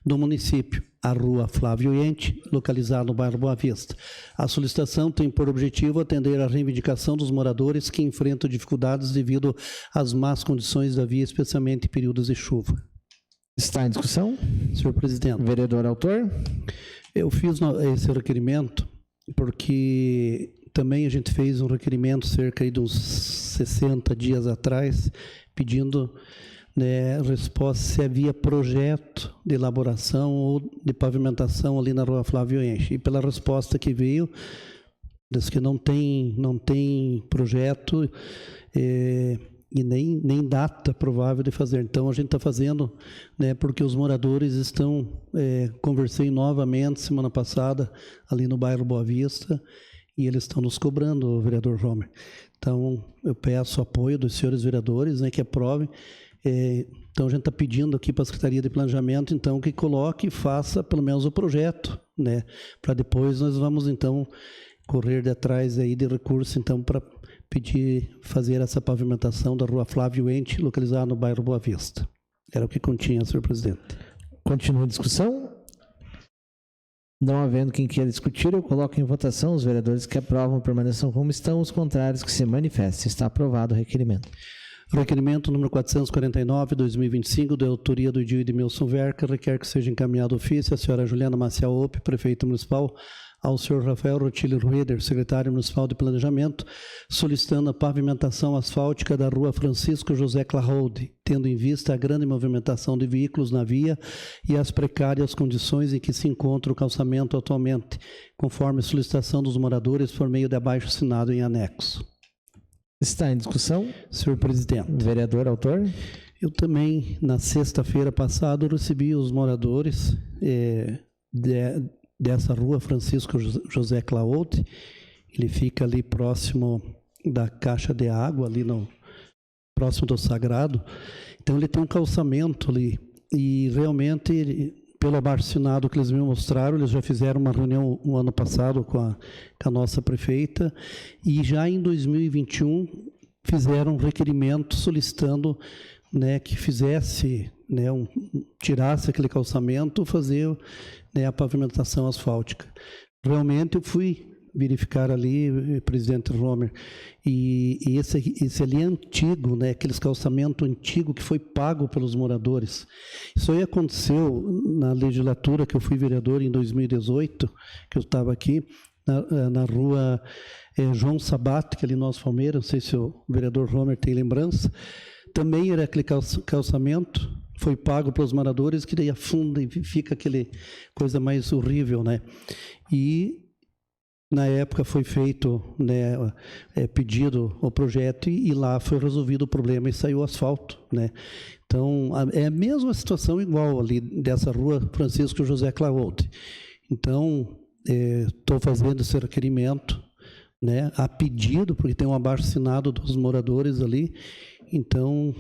do município, a rua Flávio Ente, localizada no bairro Boa Vista. A solicitação tem por objetivo atender à reivindicação dos moradores que enfrentam dificuldades devido às más condições da via, especialmente em períodos de chuva. Está em discussão? Senhor presidente. Vereador autor? Eu fiz esse requerimento porque também a gente fez um requerimento cerca de uns 60 dias atrás, pedindo, né, resposta se havia projeto de elaboração ou de pavimentação ali na rua Flávio Enche. E pela resposta que veio, diz que não tem projeto e nem data provável de fazer. Então a gente está fazendo, né, porque os moradores estão, conversei novamente semana passada ali no bairro Boa Vista, e eles estão nos cobrando, vereador Romer. Então, eu peço o apoio dos senhores vereadores, né, que aprovem. Então, a gente está pedindo aqui para a Secretaria de Planejamento, então, que coloque e faça pelo menos o projeto, né, para depois nós vamos, então, correr de atrás aí de recurso, então, para fazer essa pavimentação da rua Flávio Ente, localizada no bairro Boa Vista. Era o que continha, senhor presidente. Continua a discussão? Não havendo quem queira discutir, eu coloco em votação os vereadores que aprovam permaneçam como estão, os contrários que se manifestem. Está aprovado o requerimento. Requerimento número 449/2025, da autoria do Edil Edmilson Verca, requer que seja encaminhado ofício à senhora Juliana Maciel Opp, prefeita municipal, ao senhor Rafael Rotilli Rueder, secretário municipal de Planejamento, solicitando a pavimentação asfáltica da rua Francisco José Claude, tendo em vista a grande movimentação de veículos na via e as precárias condições em que se encontra o calçamento atualmente, conforme solicitação dos moradores por meio de abaixo-assinado em anexo. Está em discussão? Senhor presidente. Vereador autor? Eu também, na sexta-feira passada, recebi os moradores dessa rua Francisco José Claude. Ele fica ali próximo da caixa de água, ali próximo do Sagrado. Então ele tem um calçamento ali e realmente, pelo abaixo-assinado que eles me mostraram, eles já fizeram uma reunião no ano passado com a nossa prefeita e já em 2021 fizeram um requerimento solicitando, né, que fizesse, né, tirasse aquele calçamento, fazer, né, a pavimentação asfáltica. Realmente eu fui verificar ali, presidente Romer, e esse ali é antigo, né, aqueles calçamento antigo que foi pago pelos moradores. Isso aí aconteceu na legislatura que eu fui vereador em 2018, que eu estava aqui, na rua João Sabato, que é ali no Nosso Palmeira, não sei se o vereador Romer tem lembrança, também era aquele calçamento, foi pago pelos moradores, que daí afunda e fica aquele coisa mais horrível, né? E na época foi feito, né, pedido o projeto e lá foi resolvido o problema e saiu o asfalto, né? Então, é a mesma situação igual ali dessa rua Francisco José Claude. Então, estou fazendo esse requerimento, né, a pedido, porque tem um abaixo-assinado dos moradores ali. Então,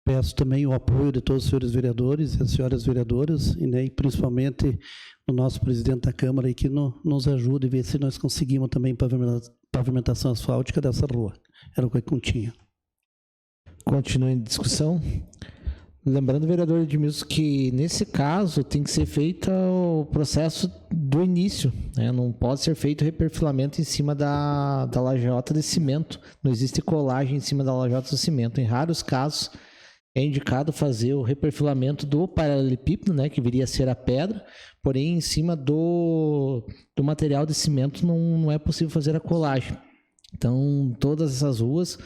peço também o apoio de todos os senhores vereadores e as senhoras vereadoras, e principalmente o nosso presidente da Câmara aí, que nos ajude a ver se nós conseguimos também pavimentação asfáltica dessa rua. Era o que continha. Continua em discussão. Lembrando, vereador Edmilson, que nesse caso tem que ser feito o processo do início, né? Não pode ser feito reperfilamento em cima da lajota de cimento. Não existe colagem em cima da lajota de cimento. Em raros casos é indicado fazer o reperfilamento do paralelepípedo, né? Que viria a ser a pedra, porém em cima do material de cimento não é possível fazer a colagem. Então, todas essas ruas,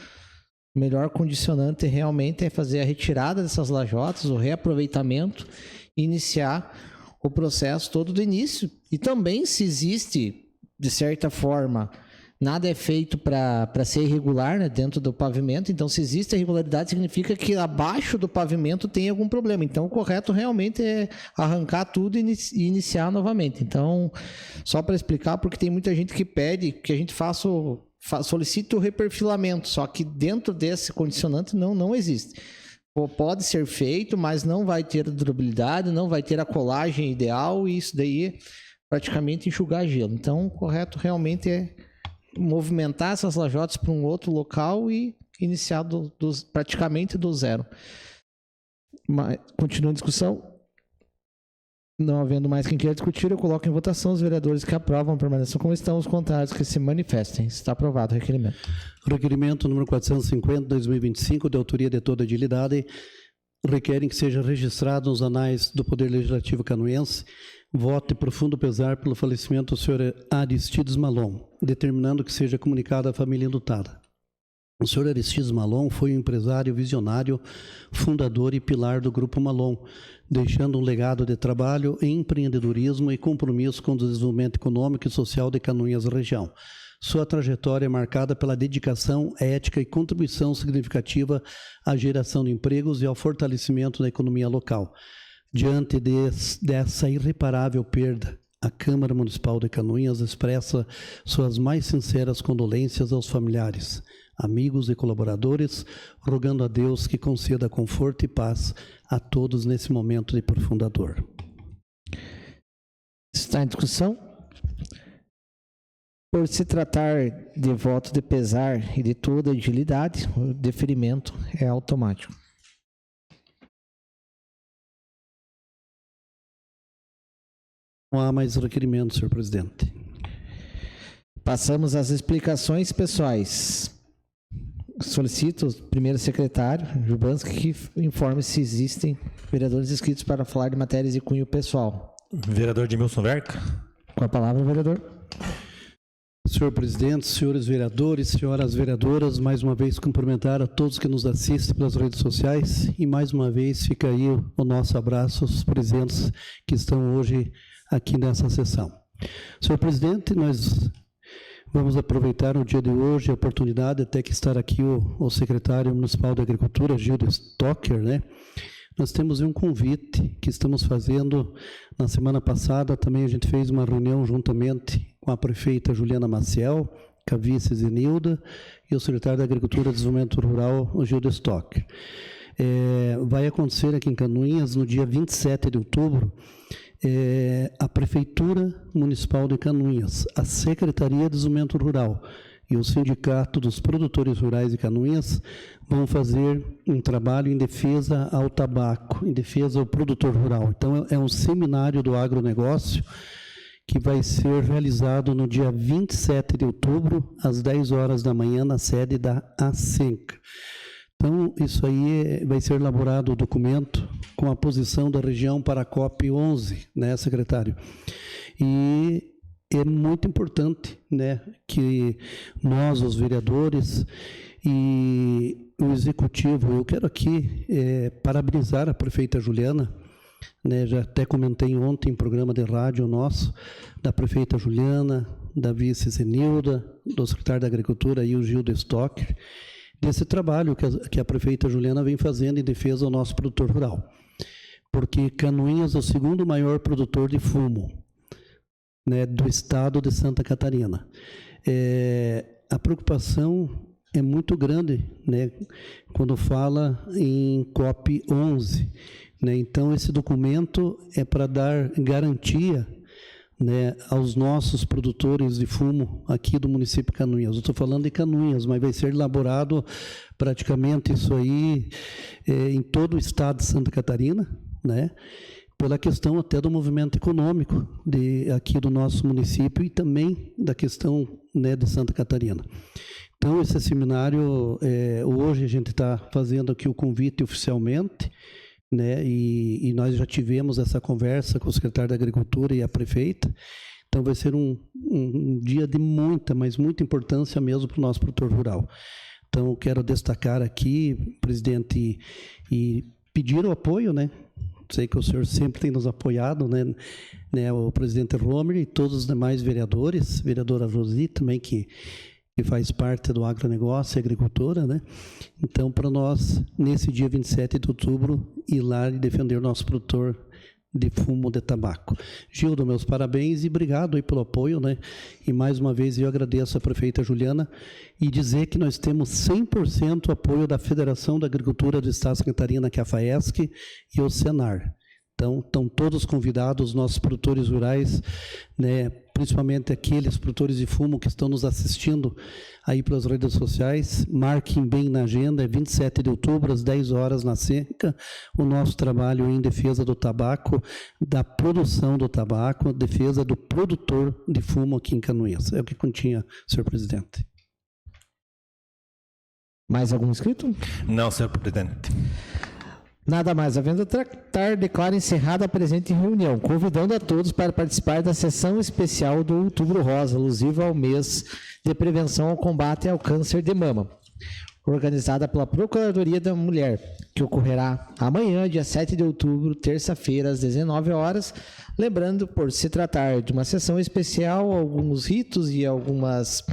o melhor condicionante realmente é fazer a retirada dessas lajotas, o reaproveitamento e iniciar o processo todo do início. E também, se existe, de certa forma, nada é feito para ser irregular, né, dentro do pavimento. Então, se existe irregularidade, significa que abaixo do pavimento tem algum problema. Então, o correto realmente é arrancar tudo e iniciar novamente. Então, só para explicar, porque tem muita gente que pede que a gente solicite o reperfilamento, só que dentro desse condicionante não existe. Pode ser feito, mas não vai ter a durabilidade, não vai ter a colagem ideal, e isso daí é praticamente enxugar gelo. Então, o correto realmente é movimentar essas lajotas para um outro local e iniciar praticamente do zero. Continua a discussão. Não havendo mais quem queira discutir, eu coloco em votação os vereadores que aprovam a permanência como estão, os contrários que se manifestem. Está aprovado o requerimento. Requerimento número 450/2025, de autoria de toda a agilidade, requerem que seja registrado nos anais do Poder Legislativo canoense voto de profundo pesar pelo falecimento do senhor Aristides Malon, determinando que seja comunicado à família enlutada. O senhor Aristides Malon foi um empresário visionário, fundador e pilar do Grupo Malon, deixando um legado de trabalho, empreendedorismo e compromisso com o desenvolvimento econômico e social de Canoinhas região. Sua trajetória é marcada pela dedicação, ética e contribuição significativa à geração de empregos e ao fortalecimento da economia local. Diante dessa irreparável perda, a Câmara Municipal de Canoinhas expressa suas mais sinceras condolências aos familiares, amigos e colaboradores, rogando a Deus que conceda conforto e paz a todos nesse momento de profunda dor. Está em discussão? Por se tratar de voto de pesar e de toda agilidade, o deferimento é automático. Não há mais requerimento, senhor presidente. Passamos às explicações pessoais. Solicito o primeiro secretário, Jubanski, que informe se existem vereadores inscritos para falar de matérias de cunho pessoal. Vereador Edmilson Verca. Com a palavra, vereador. Senhor presidente, senhores vereadores, senhoras vereadoras, mais uma vez cumprimentar a todos que nos assistem pelas redes sociais e mais uma vez fica aí o nosso abraço aos presentes que estão hoje aqui nessa sessão. Senhor presidente, nós vamos aproveitar o dia de hoje, a oportunidade até que estar aqui o secretário municipal de Agricultura, Gildo Stocker, né? Nós temos um convite que estamos fazendo na semana passada, também a gente fez uma reunião juntamente com a prefeita Juliana Maciel, com a vice Zenilda e o secretário da Agricultura e Desenvolvimento Rural, o Gildo Stocker. Vai acontecer aqui em Canoinhas, no dia 27 de outubro, a Prefeitura Municipal de Canoinhas, a Secretaria de Desenvolvimento Rural e o Sindicato dos Produtores Rurais de Canoinhas vão fazer um trabalho em defesa ao tabaco, em defesa ao produtor rural. Então, é um seminário do agronegócio que vai ser realizado no dia 27 de outubro, às 10 horas da manhã, na sede da ASENCA. Então, isso aí vai ser elaborado o documento com a posição da região para a COP11, né, secretário? E é muito importante, né, que nós, os vereadores e o executivo, eu quero aqui parabenizar a prefeita Juliana, né, já até comentei ontem em programa de rádio nosso, da prefeita Juliana, da vice Zenilda, do secretário da Agricultura e o Gildo Stocker, desse trabalho que a prefeita Juliana vem fazendo em defesa ao nosso produtor rural. Porque Canoinhas é o segundo maior produtor de fumo, né, do estado de Santa Catarina. A preocupação é muito grande, né, quando fala em COP11. Né? Então, esse documento é para dar garantia né, aos nossos produtores de fumo aqui do município de Canoinhas. Eu estou falando de Canoinhas, mas vai ser elaborado praticamente isso aí em todo o estado de Santa Catarina, né, pela questão até do movimento econômico aqui do nosso município e também da questão, né, de Santa Catarina. Então, esse seminário, hoje a gente está fazendo aqui o convite oficialmente, né, e nós já tivemos essa conversa com o secretário da Agricultura e a prefeita. Então, vai ser um dia de muita, mas muita importância mesmo para o nosso produtor rural. Então, quero destacar aqui, presidente, e pedir o apoio, né? Sei que o senhor sempre tem nos apoiado, né, o presidente Romer e todos os demais vereadores, vereadora Rosi também, que faz parte do agronegócio e agricultura, né? Então, para nós, nesse dia 27 de outubro, ir lá e defender o nosso produtor de fumo de tabaco. Gildo, meus parabéns e obrigado aí pelo apoio, né? E mais uma vez eu agradeço a prefeita Juliana e dizer que nós temos 100% apoio da Federação da Agricultura do Estado de Santa Catarina, que é a FAESC, e o Senar. Então, estão todos convidados, nossos produtores rurais, né, principalmente aqueles produtores de fumo que estão nos assistindo aí pelas redes sociais, marquem bem na agenda, é 27 de outubro, às 10 horas na Seca, o nosso trabalho em defesa do tabaco, da produção do tabaco, defesa do produtor de fumo aqui em Canoinhas. É o que continha, senhor presidente. Mais algum inscrito? Não, senhor presidente. Nada mais havendo a tratar, declaro encerrada a presente reunião, convidando a todos para participar da sessão especial do Outubro Rosa, alusiva ao mês de prevenção ao combate ao câncer de mama, organizada pela Procuradoria da Mulher, que ocorrerá amanhã, dia 7 de outubro, terça-feira, às 19 horas. Lembrando, por se tratar de uma sessão especial, alguns ritos e algumas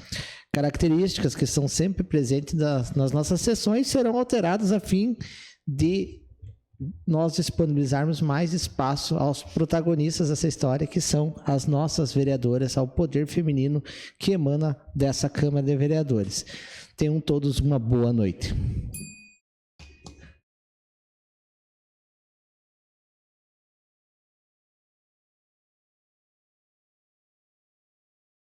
características que são sempre presentes nas nossas sessões serão alteradas a fim de nós disponibilizarmos mais espaço aos protagonistas dessa história, que são as nossas vereadoras, ao poder feminino que emana dessa Câmara de Vereadores. Tenham todos uma boa noite.